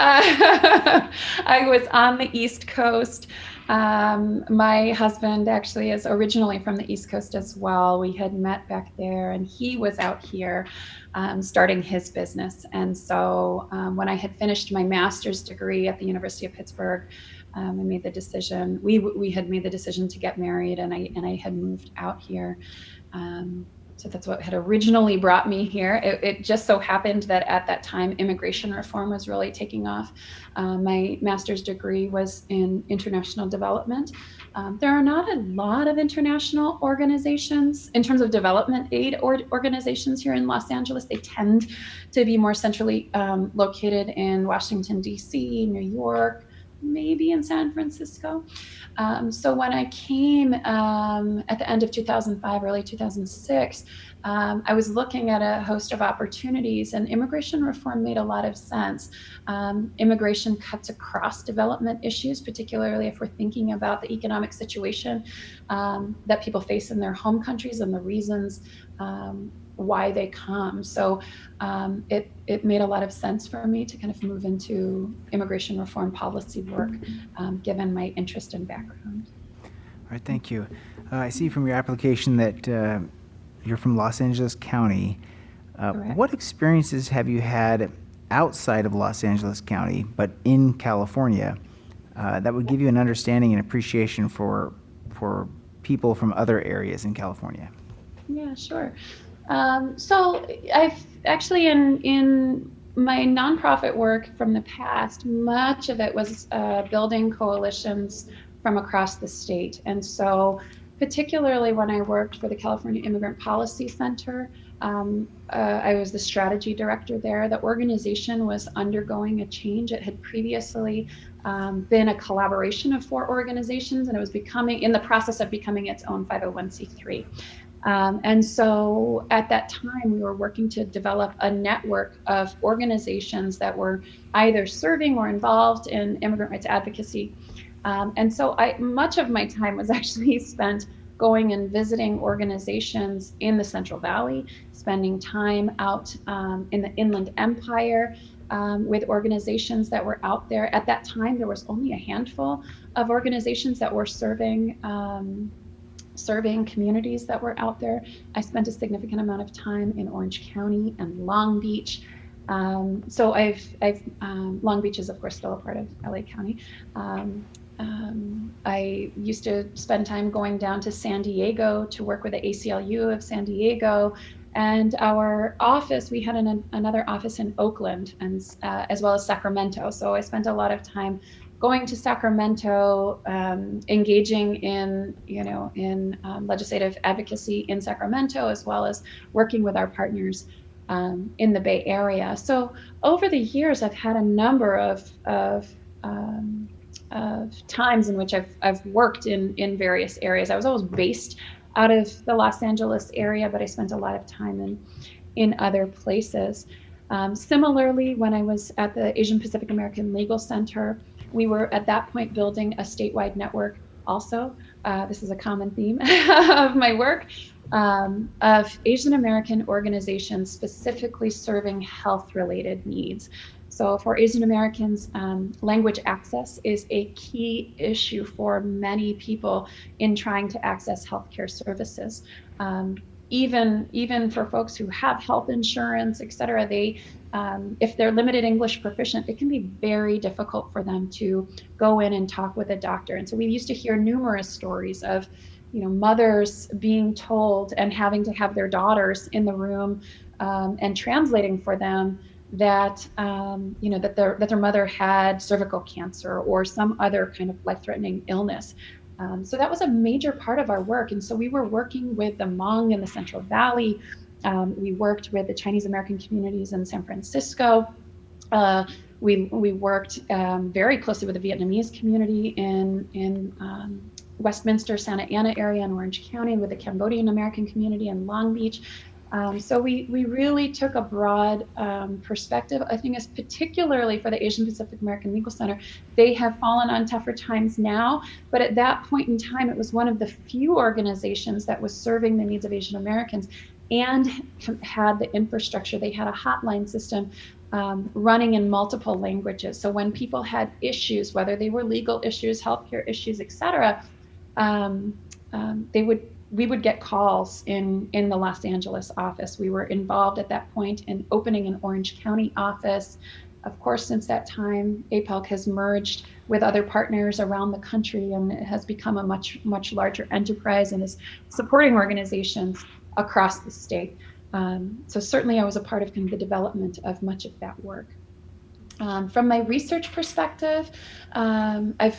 I was on the East Coast. My husband actually is originally from the East Coast as well. We had met back there, and he was out here starting his business. And so when I had finished my master's degree at the University of Pittsburgh, I made the decision. We had made the decision to get married, and I had moved out here. So that's what had originally brought me here. It just so happened that at that time, immigration reform was really taking off. My master's degree was in international development. There are not a lot of international organizations in terms of development aid organizations here in Los Angeles. They tend to be more centrally located in Washington, D.C., New York, maybe in San Francisco. So when I came at the end of 2005, early 2006, I was looking at a host of opportunities, and immigration reform made a lot of sense. Immigration cuts across development issues, particularly if we're thinking about the economic situation that people face in their home countries and the reasons why they come. So it made a lot of sense for me to kind of move into immigration reform policy work, given my interest and background. All right, thank you. I see from your application that you're from Los Angeles County. What experiences have you had outside of Los Angeles County, but in California, that would give you an understanding and appreciation for people from other areas in California? Yeah, sure. So I've actually in my nonprofit work from the past, much of it was building coalitions from across the state. And so particularly when I worked for the California Immigrant Policy Center. I was the strategy director there. The organization was undergoing a change. It had previously been a collaboration of 4 organizations, and it was in the process of becoming its own 501c3. And so at that time, we were working to develop a network of organizations that were either serving or involved in immigrant rights advocacy. And so much of my time was actually spent going and visiting organizations in the Central Valley, spending time out in the Inland Empire with organizations that were out there. At that time, there was only a handful of organizations that were serving communities that were out there. I spent a significant amount of time in Orange County and Long Beach. So Long Beach is of course still a part of LA County. I used to spend time going down to San Diego to work with the ACLU of San Diego. And our office, we had another office in Oakland and as well as Sacramento. So I spent a lot of time going to Sacramento, engaging in legislative advocacy in Sacramento, as well as working with our partners in the Bay Area. So over the years, I've had a number of times in which I've worked in various areas. I was always based out of the Los Angeles area, but I spent a lot of time in other places. Similarly, when I was at the Asian Pacific American Legal Center, we were at that point building a statewide network also. This is a common theme of my work, of Asian American organizations specifically serving health-related needs. So for Asian Americans, language access is a key issue for many people in trying to access healthcare services. Even for folks who have health insurance, et cetera, if they're limited English proficient, it can be very difficult for them to go in and talk with a doctor. And so we used to hear numerous stories of, mothers being told and having to have their daughters in the room and translating for them that that their mother had cervical cancer or some other kind of life-threatening illness. So that was a major part of our work. And so we were working with the Hmong in the Central Valley. We worked with the Chinese American communities in San Francisco. We worked very closely with the Vietnamese community in Westminster, Santa Ana area in Orange County, with the Cambodian American community in Long Beach. So we really took a broad perspective. I think it's particularly for the Asian Pacific American Legal Center. They have fallen on tougher times now, but at that point in time, it was one of the few organizations that was serving the needs of Asian Americans and had the infrastructure. They had a hotline system running in multiple languages. So when people had issues, whether they were legal issues, healthcare issues, et cetera, we would get calls in the Los Angeles office. We were involved at that point in opening an Orange County office. Of course, since that time, APELC has merged with other partners around the country, and it has become a much, much larger enterprise and is supporting organizations across the state. So certainly I was a part of kind of the development of much of that work. From my research perspective, I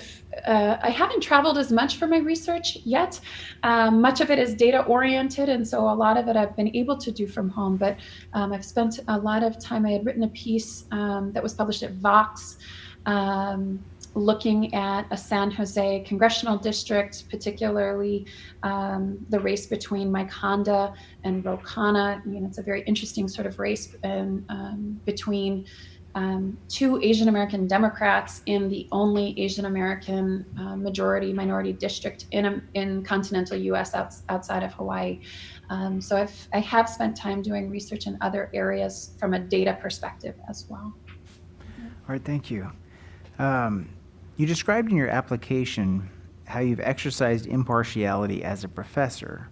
haven't traveled as much for my research yet. Much of it is data oriented, and so a lot of it I've been able to do from home, but I've spent a lot of time. I had written a piece that was published at Vox, looking at a San Jose congressional district, particularly the race between Mike Honda and Ro Khanna. It's a very interesting sort of race between two Asian American Democrats in the only Asian American minority district in continental U.S. outside of Hawaii. So I have spent time doing research in other areas from a data perspective as well. All right, thank you. You described in your application how you've exercised impartiality as a professor.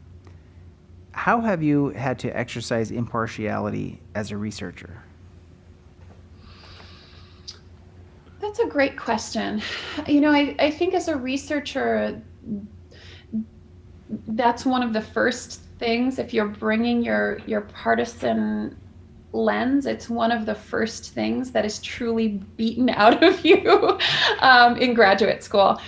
How have you had to exercise impartiality as a researcher? That's a great question. I think as a researcher, that's one of the first things. If you're bringing your partisan lens, it's one of the first things that is truly beaten out of you in graduate school.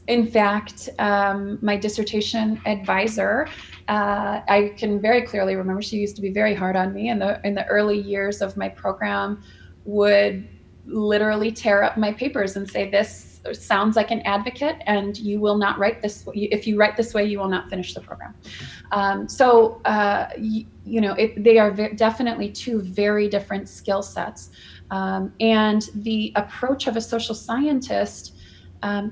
In fact, my dissertation advisor, I can very clearly remember, she used to be very hard on me in the early years of my program, would literally tear up my papers and say, this sounds like an advocate and you will not write this. If you write this way, you will not finish the program. They are definitely two very different skill sets. And the approach of a social scientist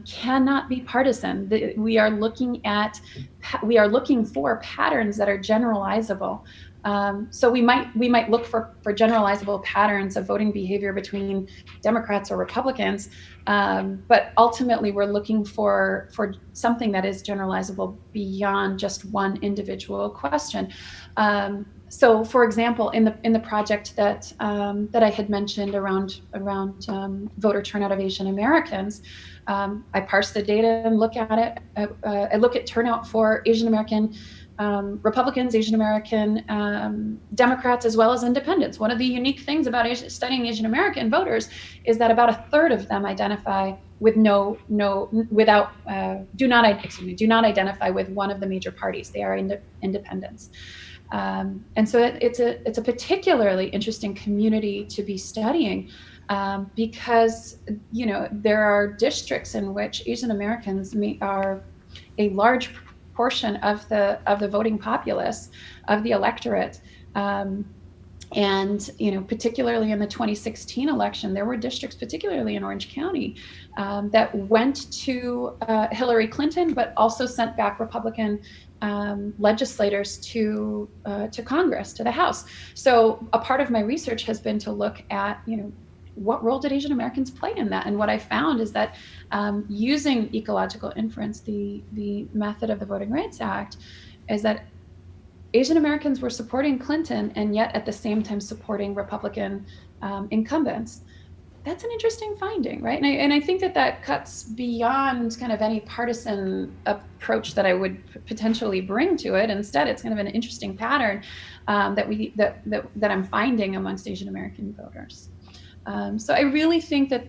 cannot be partisan. We are looking for patterns that are generalizable. So we might look for generalizable patterns of voting behavior between Democrats or Republicans, but ultimately we're looking for something that is generalizable beyond just one individual question. So, for example, in the project that I had mentioned around voter turnout of Asian Americans, I parse the data and look at it. I look at turnout for Asian American Republicans, Asian American Democrats, as well as independents. One of the unique things about studying Asian American voters is that about a third of them identify with do not identify with one of the major parties. They are independents. And so it's a particularly interesting community to be studying, because there are districts in which Asian Americans are a large portion of the voting populace, of the electorate. And particularly in the 2016 election, there were districts, particularly in Orange County, that went to Hillary Clinton, but also sent back Republican legislators to Congress, to the House. So a part of my research has been to look at, what role did Asian Americans play in that? And what I found is that using ecological inference, the method of the Voting Rights Act, is that Asian Americans were supporting Clinton and yet at the same time supporting Republican incumbents. That's an interesting finding, right? And I think that cuts beyond kind of any partisan approach that I would potentially bring to it. Instead, it's kind of an interesting pattern that I'm finding amongst Asian American voters. So I really think that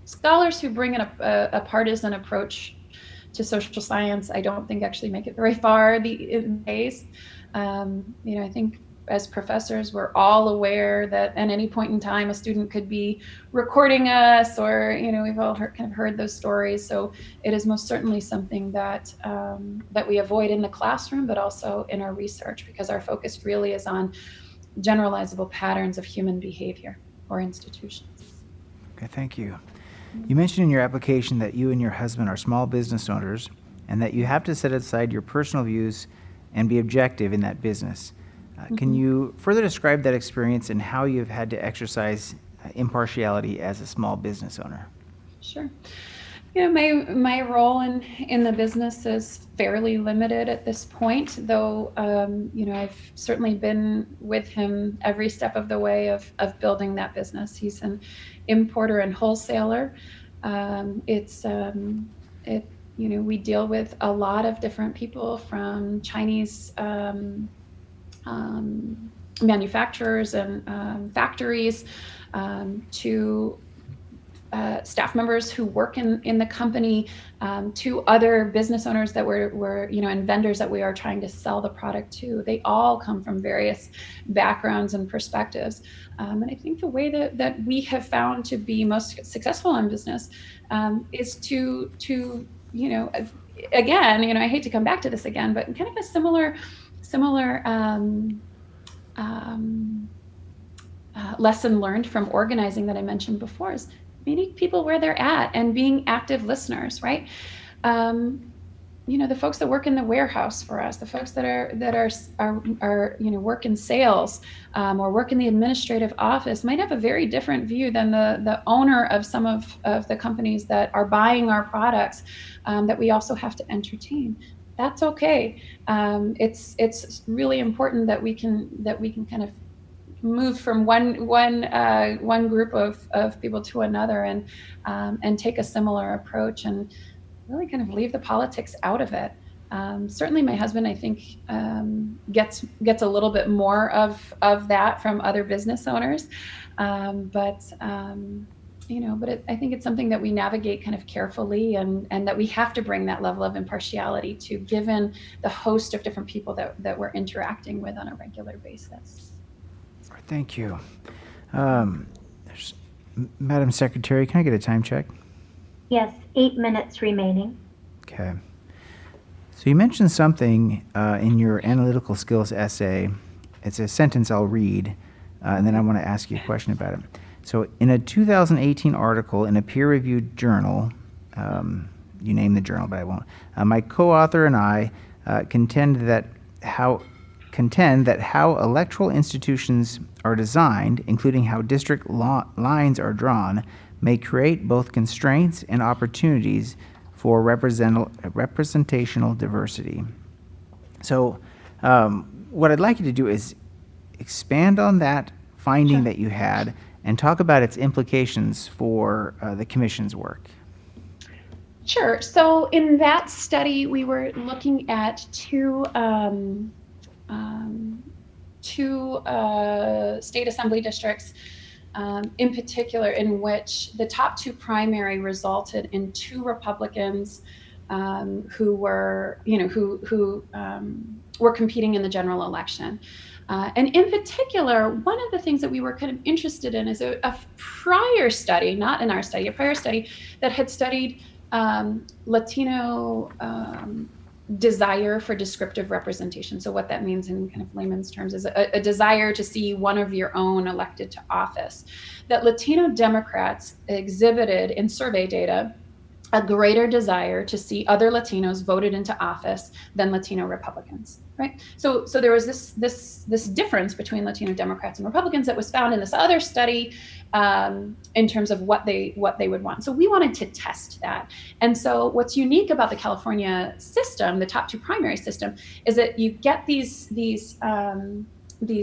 scholars who bring in a partisan approach to social science, I don't think actually make it very far these days. I think as professors, we're all aware that at any point in time, a student could be recording us, or we've all heard those stories. So it is most certainly something that we avoid in the classroom, but also in our research, because our focus really is on generalizable patterns of human behavior or institutions. Okay, thank you. You mentioned in your application that you and your husband are small business owners and that you have to set aside your personal views and be objective in that business. Can you further describe that experience and how you've had to exercise impartiality as a small business owner? Sure. My role in the business is fairly limited at this point, though, I've certainly been with him every step of the way of building that business. He's an importer and wholesaler. We deal with a lot of different people, from Chinese manufacturers and factories to staff members who work in the company, to other business owners that and vendors that we are trying to sell the product to. They all come from various backgrounds and perspectives. And I think the way that we have found to be most successful in business is to again, I hate to come back to this again, but kind of a similar lesson learned from organizing that I mentioned before is meeting people where they're at and being active listeners, right? The folks that work in the warehouse for us, the folks that are work in sales or work in the administrative office might have a very different view than the owner of some of the companies that are buying our products that we also have to entertain. That's okay. It's really important that we can kind of move from one group of people to another and take a similar approach and really kind of leave the politics out of it. Certainly my husband, I think, gets a little bit more of that from other business owners. But but I think it's something that we navigate kind of carefully, and that we have to bring that level of impartiality to, given the host of different people that we're interacting with on a regular basis. Thank you. Madam Secretary, can I get a time check? Yes, 8 minutes remaining. Okay. So you mentioned something in your analytical skills essay. It's a sentence I'll read, and then I want to ask you a question about it. So in a 2018 article in a peer-reviewed journal, you name the journal, but I won't, my co-author and I contend that how electoral institutions are designed, including how district lines are drawn, may create both constraints and opportunities for representational diversity. So what I'd like you to do is expand on that finding that you had and talk about its implications for the Commission's work. Sure. So in that study, we were looking at two state assembly districts, in particular, in which the top two primary resulted in two Republicans who were competing in the general election. And in particular, one of the things that we were kind of interested in is a prior study, not in our study, a prior study that had studied Latino desire for descriptive representation. So what that means in kind of layman's terms is a desire to see one of your own elected to office. That Latino Democrats exhibited in survey data a greater desire to see other Latinos voted into office than Latino Republicans, right? So there was this difference between Latino Democrats and Republicans that was found in this other study in terms of what they would want. So we wanted to test that. And so what's unique about the California system, the top two primary system, is that you get these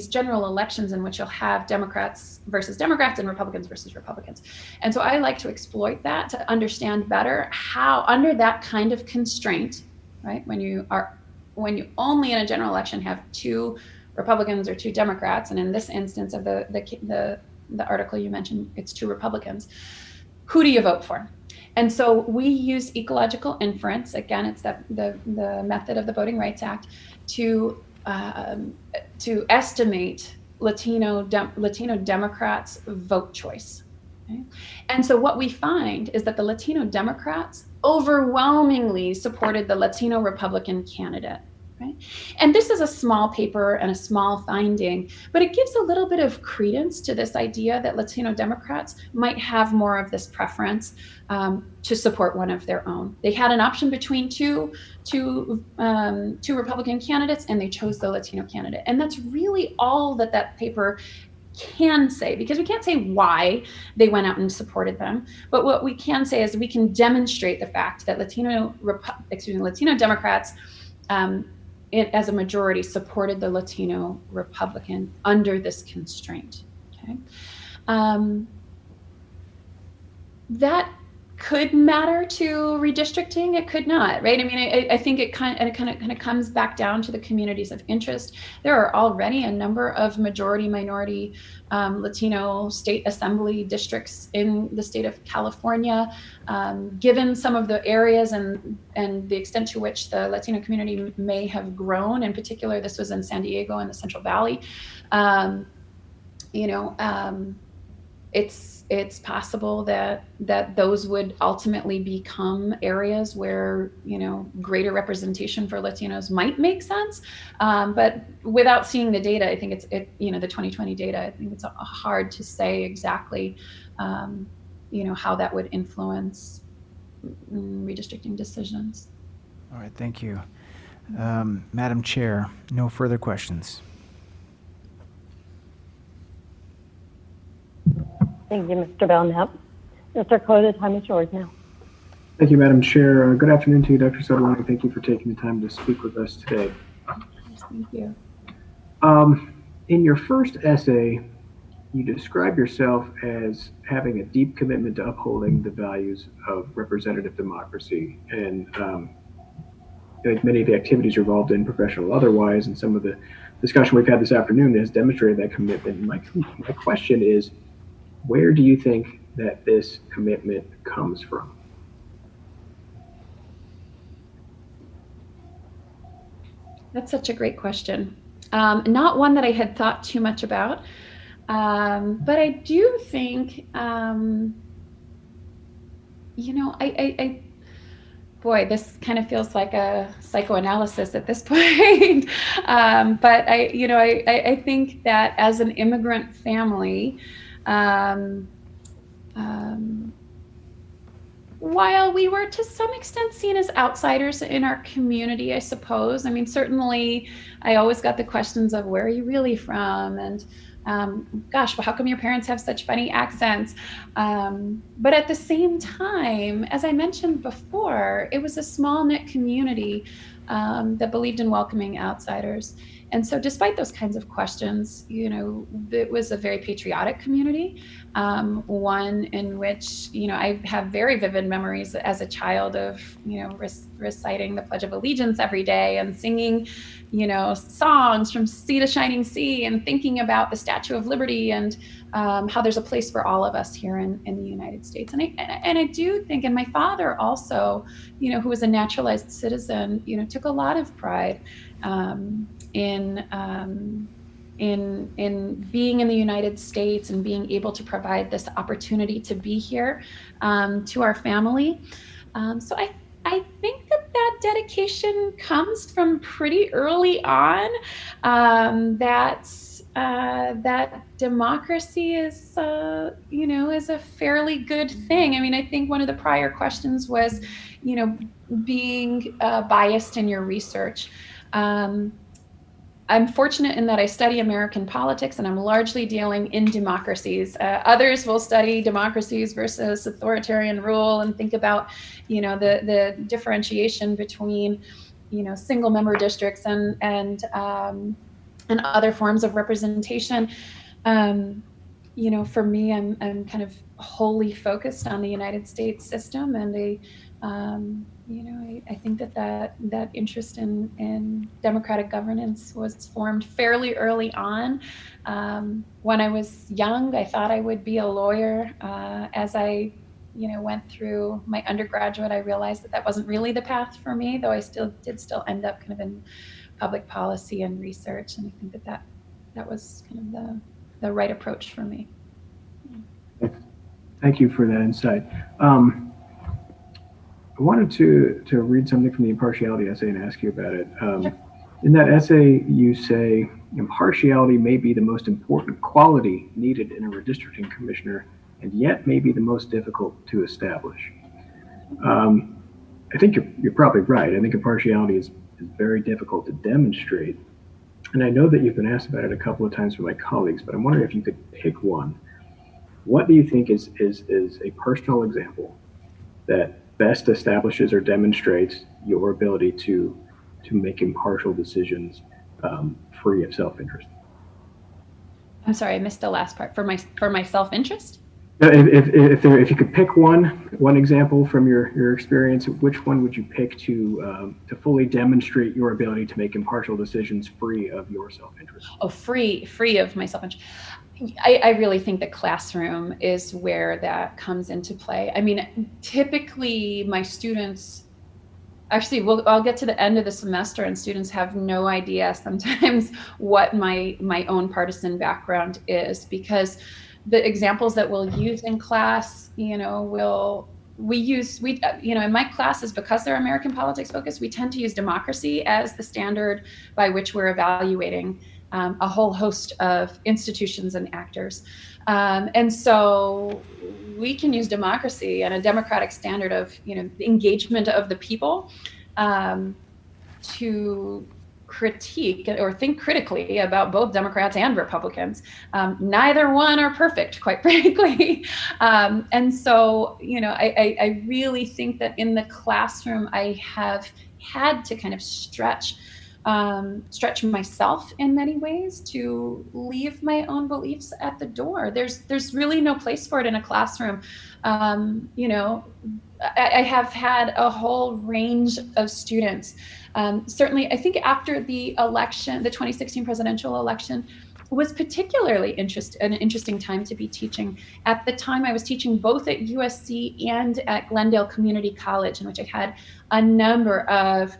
general elections in which you'll have Democrats versus Democrats and Republicans versus Republicans. And so I like to exploit that to understand better how, under that kind of constraint, right, when you only in a general election have two Republicans or two Democrats, and in this instance of the article you mentioned, it's two Republicans, who do you vote for? And so we use ecological inference, again, it's the method of the Voting Rights Act, to estimate Latino Democrats' vote choice. Okay? And so what we find is that the Latino Democrats overwhelmingly supported the Latino Republican candidate. Right? And this is a small paper and a small finding, but it gives a little bit of credence to this idea that Latino Democrats might have more of this preference to support one of their own. They had an option between two Republican candidates, and they chose the Latino candidate. And that's really all that paper can say, because we can't say why they went out and supported them. But what we can say is we can demonstrate the fact that Latino Democrats as a majority supported the Latino Republican under this constraint. Okay, that could matter to redistricting. It could not, right? I mean, I think it kind of comes back down to the communities of interest. There are already a number of majority-minority Latino state assembly districts in the state of California. Given some of the areas and the extent to which the Latino community may have grown, in particular, this was in San Diego and the Central Valley. It's possible that those would ultimately become areas where, greater representation for Latinos might make sense. But without seeing the data, I think the 2020 data, I think it's hard to say exactly, how that would influence redistricting decisions. All right, thank you. Madam Chair, no further questions. Thank you, Mr. Belknap. Mr. Coe, the time is yours now. Thank you, Madam Chair. Good afternoon to you, Dr. Sadhwani. Thank you for taking the time to speak with us today. Thank you. In your first essay, you describe yourself as having a deep commitment to upholding the values of representative democracy. And many of the activities you're involved in, professional or otherwise, and some of the discussion we've had this afternoon has demonstrated that commitment. My question is, where do you think that this commitment comes from? That's such a great question. Not one that I had thought too much about, but I do think, boy, this kind of feels like a psychoanalysis at this point. But I think that as an immigrant family, while we were to some extent seen as outsiders in our community, I suppose. I mean, certainly I always got the questions of, where are you really from? And gosh, well, how come your parents have such funny accents? But at the same time, as I mentioned before, it was a small knit community that believed in welcoming outsiders. And so despite those kinds of questions, it was a very patriotic community, one in which, I have very vivid memories as a child of, reciting the Pledge of Allegiance every day and singing, songs from sea to shining sea, and thinking about the Statue of Liberty and how there's a place for all of us here in the United States. And I do think, and my father also, who was a naturalized citizen, took a lot of pride in being in the United States and being able to provide this opportunity to be here to our family. So I think that dedication comes from pretty early on, that democracy is a fairly good thing. I mean, I think one of the prior questions was, being biased in your research. I'm fortunate in that I study American politics, and I'm largely dealing in democracies. Others will study democracies versus authoritarian rule and think about, the differentiation between, single member districts and other forms of representation. For me, I'm kind of wholly focused on the United States system, and I think that interest in democratic governance was formed fairly early on. When I was young, I thought I would be a lawyer. As I, went through my undergraduate, I realized that wasn't really the path for me, though I still end up kind of in public policy and research. And I think that was kind of the right approach for me. Thank you for that insight. I wanted to read something from the Impartiality Essay and ask you about it. Sure. In that essay, you say, impartiality may be the most important quality needed in a redistricting commissioner, and yet may be the most difficult to establish. I think you're probably right. I think impartiality is very difficult to demonstrate. And I know that you've been asked about it a couple of times from my colleagues, but I'm wondering if you could pick one. What do you think is a personal example that best establishes or demonstrates your ability to make impartial decisions free of self-interest? I'm sorry, I missed the last part. For my self-interest? If you could pick one example from your experience, which one would you pick to fully demonstrate your ability to make impartial decisions free of your self-interest? Oh, free of my self-interest. I really think the classroom is where that comes into play. I mean, typically my students, actually, I'll get to the end of the semester and students have no idea sometimes what my own partisan background is, because the examples that we'll use in class, in my classes, because they're American politics focused, we tend to use democracy as the standard by which we're evaluating a whole host of institutions and actors. And so we can use democracy and a democratic standard of, the engagement of the people to critique or think critically about both Democrats and Republicans. Neither one are perfect, quite frankly. And so, I really think that in the classroom, I have had to kind of stretch myself in many ways to leave my own beliefs at the door. There's really no place for it in a classroom. I have had a whole range of students. Certainly, I think after the election, the 2016 presidential election, was particularly an interesting time to be teaching. At the time, I was teaching both at USC and at Glendale Community College, in which I had a number of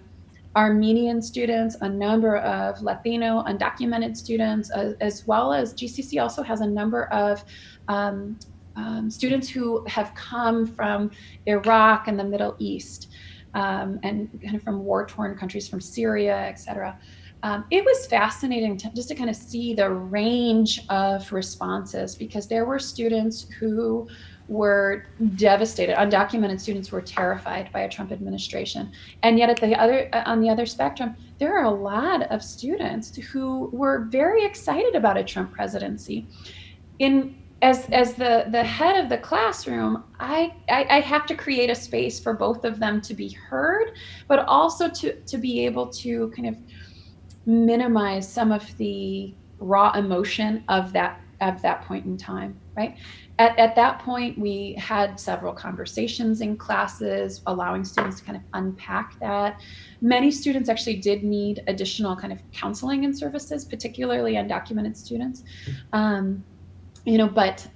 Armenian students, a number of Latino undocumented students, as well as GCC also has a number of students who have come from Iraq and the Middle East, and kind of from war-torn countries, from Syria, et cetera. It was fascinating just to kind of see the range of responses, because there were students who were devastated. Undocumented students were terrified by a Trump administration. And yet on the other spectrum, there are a lot of students who were very excited about a Trump presidency. As the head of the classroom, I have to create a space for both of them to be heard, but also to be able to kind of minimize some of the raw emotion of that point in time, right? At that point, we had several conversations in classes, allowing students to kind of unpack that. Many students actually did need additional kind of counseling and services, particularly undocumented students. But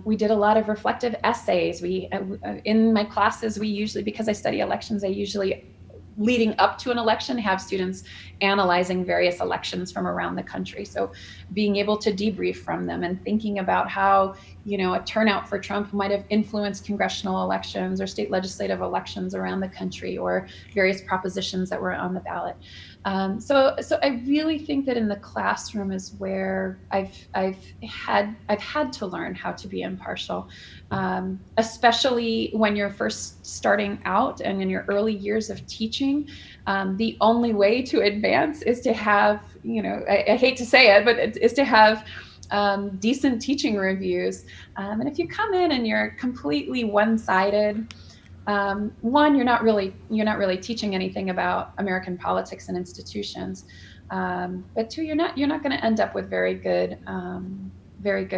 we did a lot of reflective essays. In my classes, we usually, because I study elections, I usually, leading up to an election, have students analyzing various elections from around the country. So being able to debrief from them and thinking about how, a turnout for Trump might have influenced congressional elections or state legislative elections around the country, or various propositions that were on the ballot. So I really think that in the classroom is where I've had to learn how to be impartial, especially when you're first starting out and in your early years of teaching. The only way to advance is to have, I hate to say it, but is to have decent teaching reviews. And if you come in and you're completely one-sided, one, you're not really teaching anything about American politics and institutions. But two, you're not going to end up with very good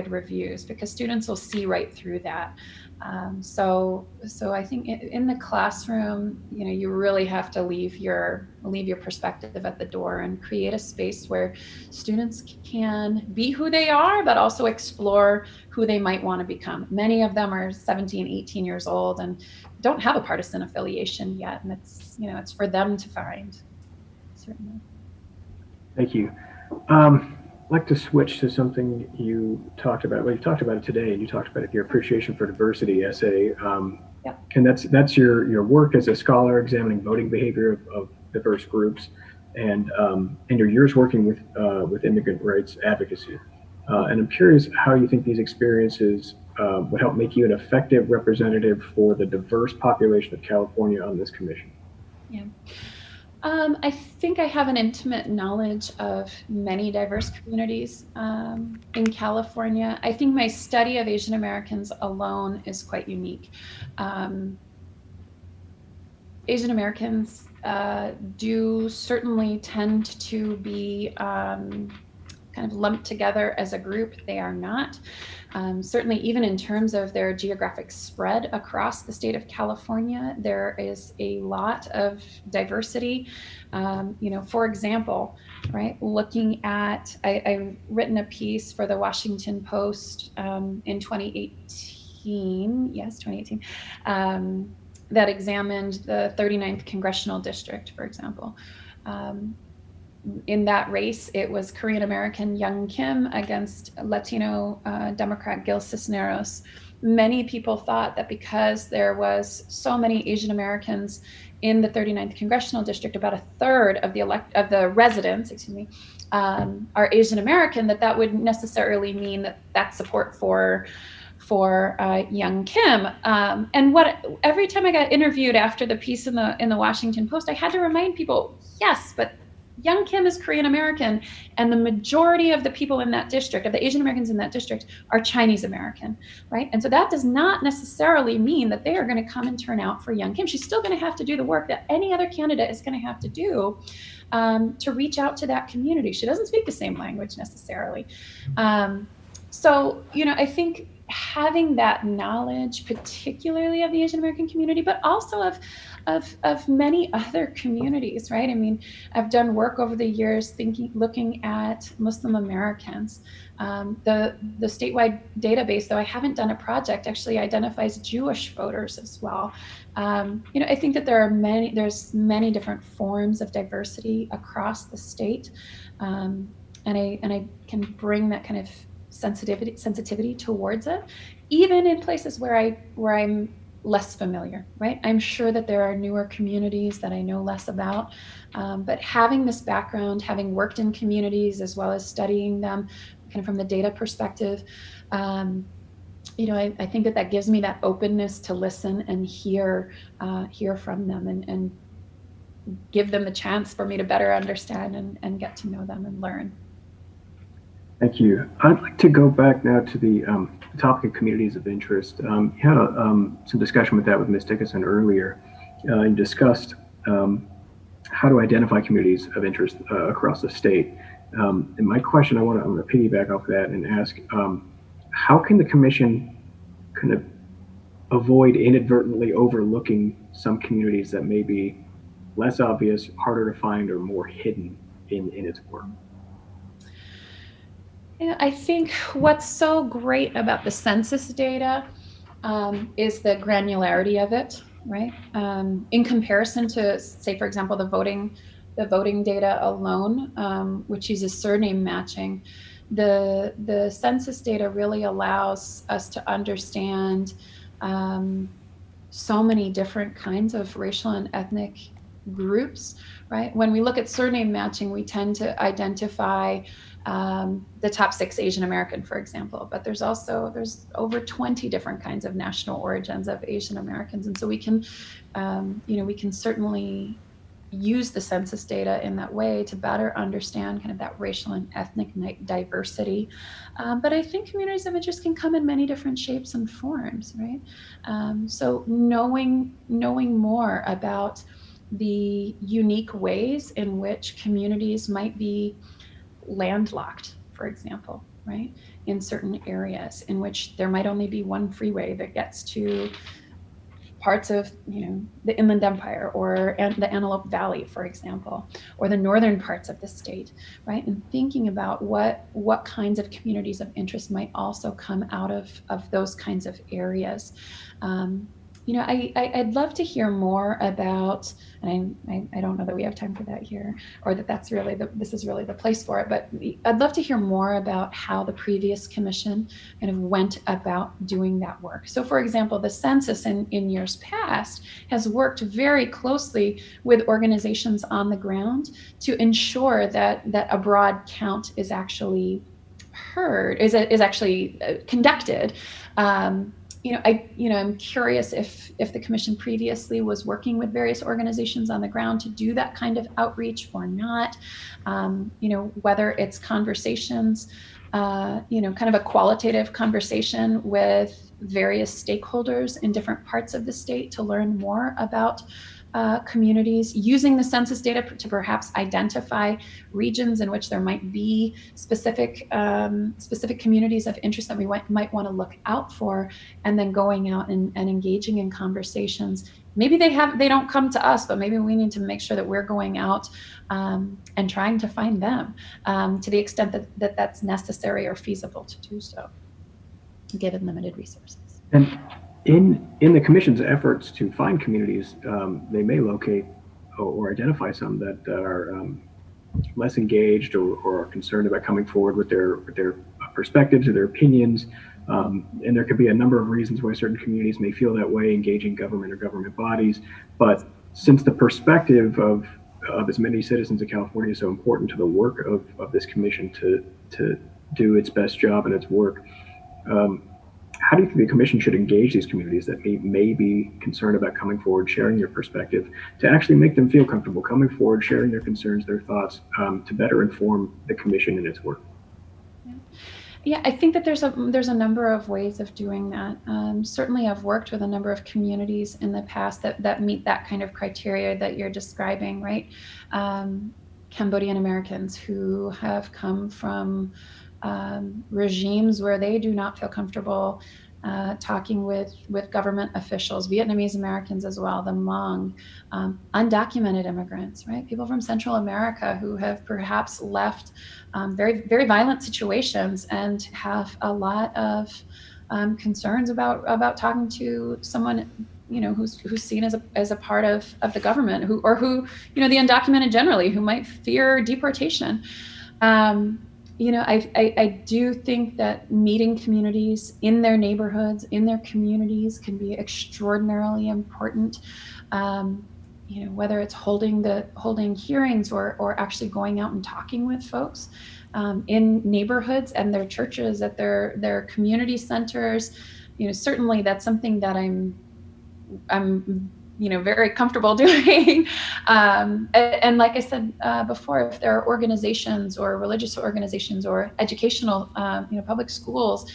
reviews, because students will see right through that. So I think in the classroom, you really have to leave your perspective at the door and create a space where students can be who they are, but also explore who they might want to become. Many of them are 17, 18 years old and don't have a partisan affiliation yet, and it's for them to find. Certainly. Thank you. I'd like to switch to something you talked about. Well, you talked about it today, and you talked about your appreciation for diversity essay. Yeah. And that's your work as a scholar examining voting behavior of diverse groups, and your years working with immigrant rights advocacy. And I'm curious how you think these experiences would help make you an effective representative for the diverse population of California on this commission. Yeah. I think I have an intimate knowledge of many diverse communities in California. I think my study of Asian Americans alone is quite unique. Asian Americans do certainly tend to be kind of lumped together as a group. They are not. Certainly, even in terms of their geographic spread across the state of California, there is a lot of diversity. For example, right, looking at, I've written a piece for the Washington Post in 2018, that examined the 39th Congressional District, for example. In that race, it was Korean American Young Kim against Latino Democrat Gil Cisneros. Many people thought that because there was so many Asian Americans in the 39th Congressional District, about a third of the residents, are Asian American, that would necessarily mean that support for Young Kim. And every time I got interviewed after the piece in the Washington Post, I had to remind people, yes, but Young Kim is Korean American, and the majority of the people in that district, of the Asian Americans in that district, are Chinese American, right? And so that does not necessarily mean that they are going to come and turn out for Young Kim. She's still going to have to do the work that any other candidate is going to have to do to reach out to that community. She doesn't speak the same language necessarily. So, I think having that knowledge, particularly of the Asian American community, but also of many other communities, right? I mean, I've done work over the years looking at Muslim Americans. The statewide database, though I haven't done a project, actually identifies Jewish voters as well. I think that there's many different forms of diversity across the state, and I can bring that kind of sensitivity towards it, even in places where I'm less familiar, right? I'm sure that there are newer communities that I know less about, but having this background, having worked in communities as well as studying them kind of from the data perspective, I think that gives me that openness to listen and hear from them and give them the chance for me to better understand and get to know them and learn. Thank you. I'd like to go back now to the topic of communities of interest. You had some discussion with that with Ms. Dickinson earlier. You discussed how to identify communities of interest across the state. And my question, I'm going to piggyback off that and ask, how can the commission kind of avoid inadvertently overlooking some communities that may be less obvious, harder to find, or more hidden in its work? Yeah, I think what's so great about the census data is the granularity of it, right? In comparison to, say, for example, the voting data alone, which uses surname matching, the census data really allows us to understand so many different kinds of racial and ethnic groups, right? When we look at surname matching, we tend to identify the top 6 Asian American, for example, but there's over 20 different kinds of national origins of Asian Americans. And so we can certainly use the census data in that way to better understand kind of that racial and ethnic diversity. But I think communities of interest can come in many different shapes and forms, right? So knowing more about the unique ways in which communities might be landlocked, for example, right? In certain areas in which there might only be one freeway that gets to parts of the Inland Empire or the Antelope Valley, for example, or the northern parts of the state, right? And thinking about what kinds of communities of interest might also come out of those kinds of areas. I'd love to hear more about, and I don't know that we have time for that here, or this is really the place for it, but I'd love to hear more about how the previous commission kind of went about doing that work. So for example, the census in years past has worked very closely with organizations on the ground to ensure that a broad count is actually conducted. I'm curious if the commission previously was working with various organizations on the ground to do that kind of outreach or not. Whether it's conversations, kind of a qualitative conversation with various stakeholders in different parts of the state to learn more about communities, using the census data to perhaps identify regions in which there might be specific communities of interest that we might want to look out for, and then going out and engaging in conversations. Maybe they don't come to us, but maybe we need to make sure that we're going out and trying to find them to the extent that that's necessary or feasible to do so, given limited resources. And in the commission's efforts to find communities, they may locate or identify some that are less engaged or are concerned about coming forward with their perspectives or their opinions. And there could be a number of reasons why certain communities may feel that way, engaging government or government bodies. But since the perspective of as many citizens of California is so important to the work of this commission to do its best job and its work, how do you think the commission should engage these communities that may be concerned about coming forward, sharing their perspective, to actually make them feel comfortable coming forward, sharing their concerns, their thoughts, to better inform the commission in its work? Yeah, I think that there's a number of ways of doing that. Certainly, I've worked with a number of communities in the past that meet that kind of criteria that you're describing, right? Cambodian Americans who have come from regimes where they do not feel comfortable talking with government officials, Vietnamese Americans as well, the Hmong, undocumented immigrants, right? People from Central America who have perhaps left very, very violent situations and have a lot of concerns about talking to someone, who's seen as a part of the government, who, the undocumented generally, who might fear deportation. I do think that meeting communities in their neighborhoods, in their communities, can be extraordinarily important. Whether it's holding hearings or actually going out and talking with folks in neighborhoods and their churches, at their community centers. Certainly that's something that I'm very comfortable doing. And like I said before, if there are organizations or religious organizations or educational, public schools,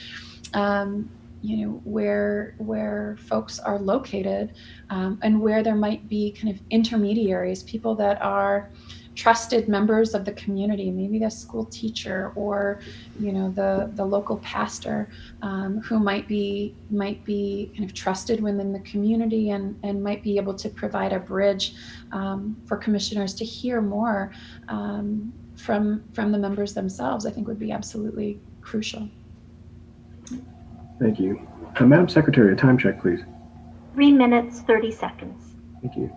where folks are located, and where there might be kind of intermediaries, people that are trusted members of the community, maybe the school teacher or the local pastor, who might be kind of trusted within the community and might be able to provide a bridge for commissioners to hear more from the members themselves, I think would be absolutely crucial. Thank you. Madam Secretary, a time check, please. 3 minutes, 30 seconds. Thank you.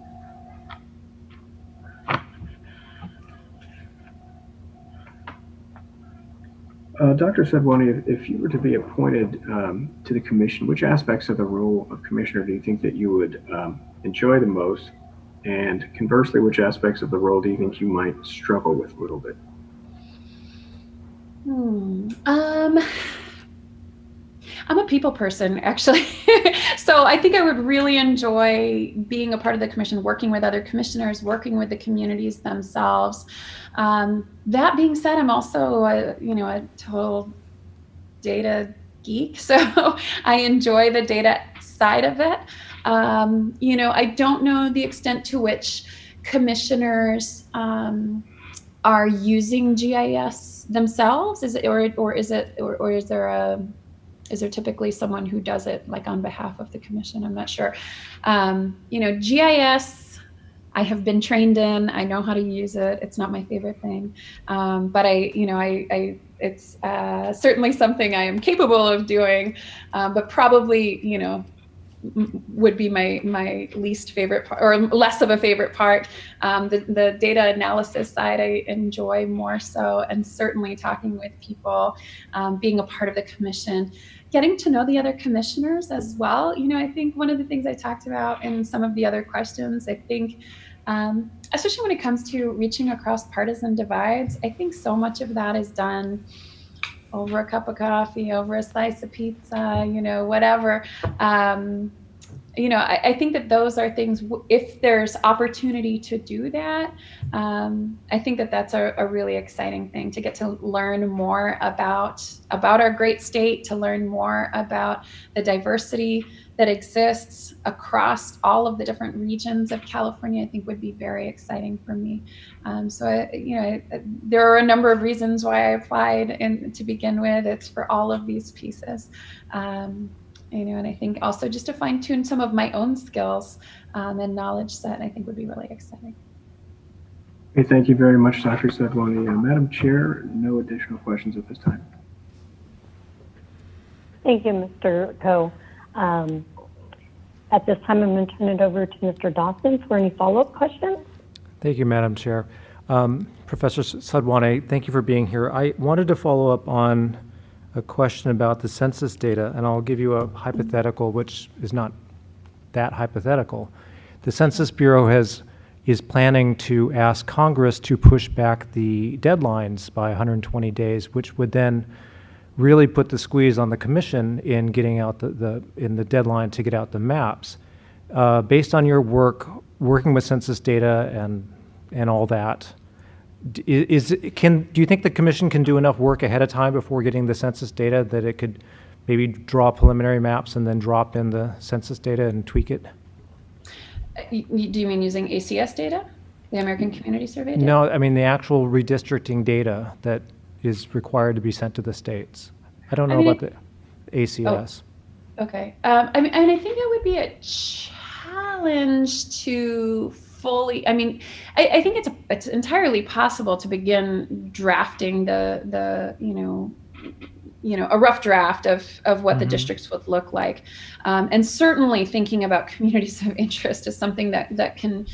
Dr. Sadhwani, if you were to be appointed to the commission, which aspects of the role of commissioner do you think that you would enjoy the most? And conversely, which aspects of the role do you think you might struggle with a little bit? I'm a people person, actually. So I think I would really enjoy being a part of the commission, working with other commissioners, working with the communities themselves. That being said, I'm also a total data geek. So I enjoy the data side of it. I don't know the extent to which commissioners are using GIS themselves. Is there typically someone who does it like on behalf of the commission? I'm not sure. GIS, I have been trained in. I know how to use it. It's not my favorite thing, but it's certainly something I am capable of doing. But probably, would be my least favorite part, or less of a favorite part. The data analysis side I enjoy more so, and certainly talking with people, being a part of the commission, getting to know the other commissioners as well. I think one of the things I talked about in some of the other questions, I think, especially when it comes to reaching across partisan divides, I think so much of that is done over a cup of coffee, over a slice of pizza, whatever. I think that those are things, if there's opportunity to do that, I think that that's a really exciting thing, to get to learn more about our great state, to learn more about the diversity that exists across all of the different regions of California. I think would be very exciting for me. There are a number of reasons why I applied, and to begin with, it's for all of these pieces. And I think also just to fine tune some of my own skills and knowledge set, I think would be really exciting. Okay, thank you very much, Dr. Sadhwani. Madam Chair, no additional questions at this time. Thank you, Mr. Coe. At this time, I'm going to turn it over to Mr. Dawson for any follow-up questions. Thank you, Madam Chair. Professor Sadhwani, thank you for being here. I wanted to follow up on a question about the census data, and I'll give you a hypothetical, which is not that hypothetical. The Census Bureau is planning to ask Congress to push back the deadlines by 120 days, which would then really put the squeeze on the commission in getting out in the deadline to get out the maps. Based on your working with census data and all that, do you think the commission can do enough work ahead of time before getting the census data that it could maybe draw preliminary maps and then drop in the census data and tweak it? Do you mean using ACS data, the American Community Survey data? No, I mean the actual redistricting data that is required to be sent to the states. I don't know about the ACS. Okay. I think that would be a challenge to fully. I think it's entirely possible to begin drafting the a rough draft of what the districts would look like, and certainly thinking about communities of interest is something that can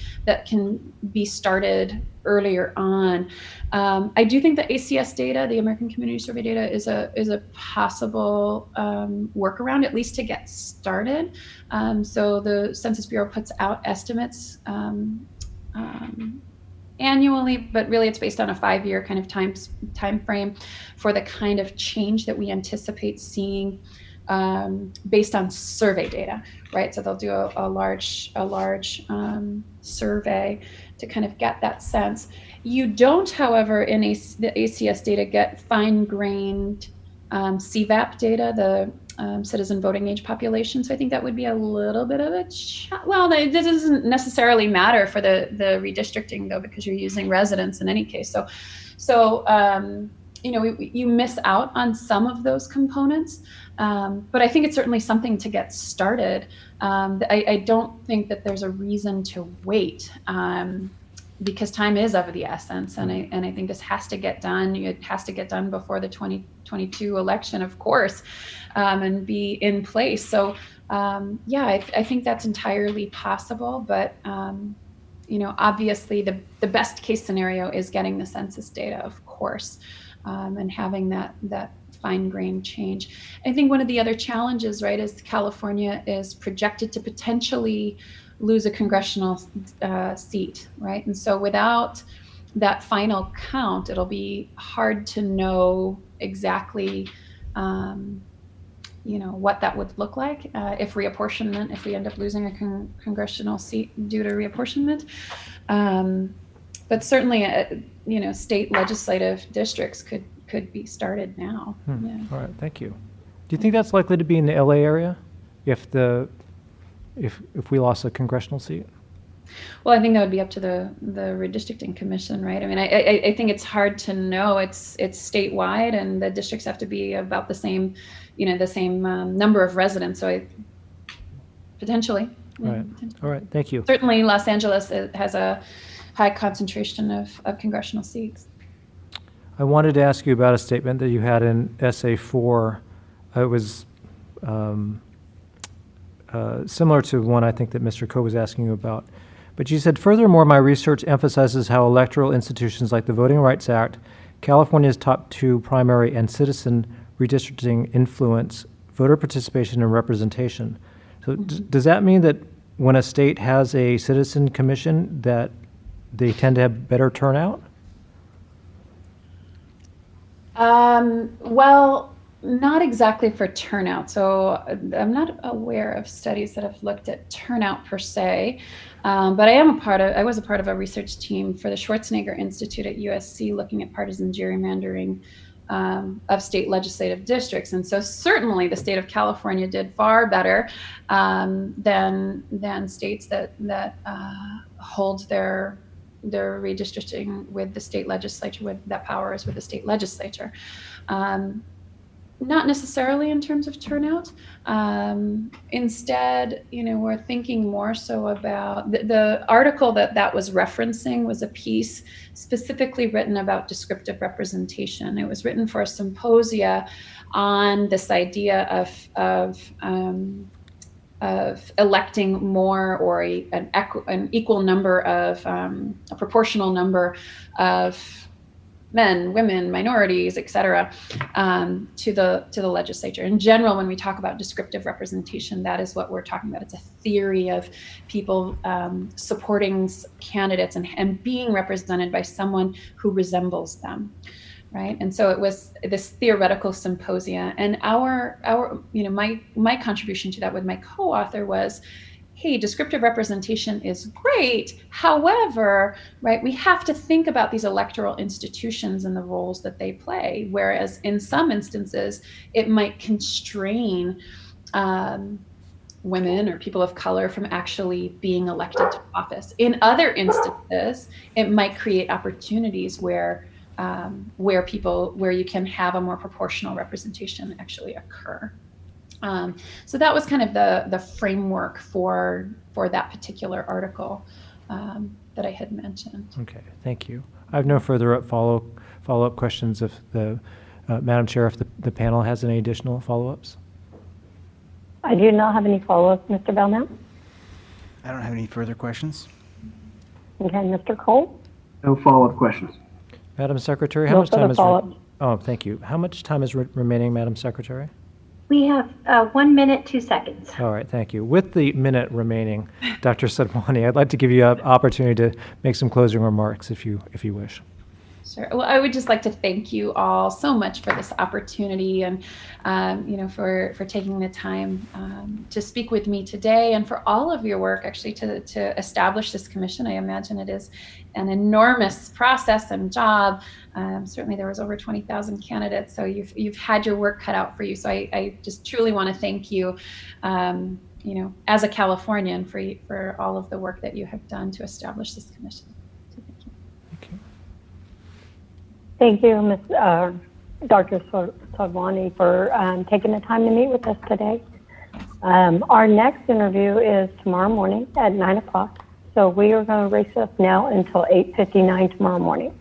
be started earlier on. I do think the ACS data, the American Community Survey data, is a possible workaround, at least to get started. So the Census Bureau puts out estimates annually, but really it's based on a 5-year kind of time frame for the kind of change that we anticipate seeing based on survey data, right? So they'll do a large survey to kind of get that sense. You don't, however, in the ACS data get fine-grained CVAP data, the citizen voting age population. So I think that would be a little bit of a well, that doesn't necessarily matter for the redistricting though, because you're using residents in any case. So you miss out on some of those components, but I think it's certainly something to get started. I don't think that there's a reason to wait. Because time is of the essence, and I think this has to get done. It has to get done before the 2022 election, of course, and be in place. So, I think that's entirely possible. But obviously, the best case scenario is getting the census data, of course, and having that fine-grained change. I think one of the other challenges, right, is California is projected to potentially lose a congressional seat, right? And so without that final count, it'll be hard to know exactly, what that would look like if reapportionment, if we end up losing a congressional seat due to reapportionment. But certainly, state legislative districts could be started now. Yeah. All right, thank you. Do you think that's likely to be in the LA area if we lost a congressional seat? Well, I think that would be up to the Redistricting Commission, right? I think it's hard to know. It's statewide, and the districts have to be about the same, number of residents. So potentially. Right. All right. Thank you. Certainly, Los Angeles has a high concentration of congressional seats. I wanted to ask you about a statement that you had in Essay 4. It was similar to one I think that Mr. Coe was asking you about. But you said, furthermore, my research emphasizes how electoral institutions like the Voting Rights Act, California's top 2 primary and citizen redistricting influence voter participation and representation. So does that mean that when a state has a citizen commission that they tend to have better turnout? Well, not exactly for turnout. So I'm not aware of studies that have looked at turnout per se, but I was a part of a research team for the Schwarzenegger Institute at USC looking at partisan gerrymandering of state legislative districts. And so certainly the state of California did far better than states that hold their redistricting with the state legislature, that power is with the state legislature. Not necessarily in terms of turnout. Instead, we're thinking more so about the article that was referencing was a piece specifically written about descriptive representation. It was written for a symposia on this idea of electing more or an equal number of a proportional number of men, women, minorities, et cetera, to the legislature. In general, when we talk about descriptive representation, that is what we're talking about. It's a theory of people supporting candidates and being represented by someone who resembles them, right? And so it was this theoretical symposia. And my contribution to that with my co-author was, hey, descriptive representation is great. However, right, we have to think about these electoral institutions and the roles that they play, whereas in some instances, it might constrain women or people of color from actually being elected to office. In other instances, it might create opportunities where you can have a more proportional representation actually occur. So that was kind of the framework for that particular article that I had mentioned. Okay, thank you. I have no further follow-up questions. If the Madam Chair, if the panel has any additional follow-ups. I do not have any follow-ups, Mr. Belknap. I don't have any further questions. Okay, Mr. Cole? No follow-up questions. Madam Secretary, how No much time further is follow-ups. oh, thank you. How much time is remaining, Madam Secretary? We have 1 minute, 2 seconds. All right, thank you. With the minute remaining, Dr. Sadhwani, I'd like to give you an opportunity to make some closing remarks if you wish. Sure. Well, I would just like to thank you all so much for this opportunity and, for taking the time to speak with me today, and for all of your work actually to establish this commission. I imagine it is an enormous process and job. Certainly there was over 20,000 candidates, so you've had your work cut out for you. So I just truly want to thank you, as a Californian for all of the work that you have done to establish this commission. So thank you. Okay. Thank you, Dr. Sadhwani, for taking the time to meet with us today. Our next interview is tomorrow morning at 9 o'clock. So we are going to race up now until 8:59 tomorrow morning.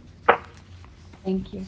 Thank you.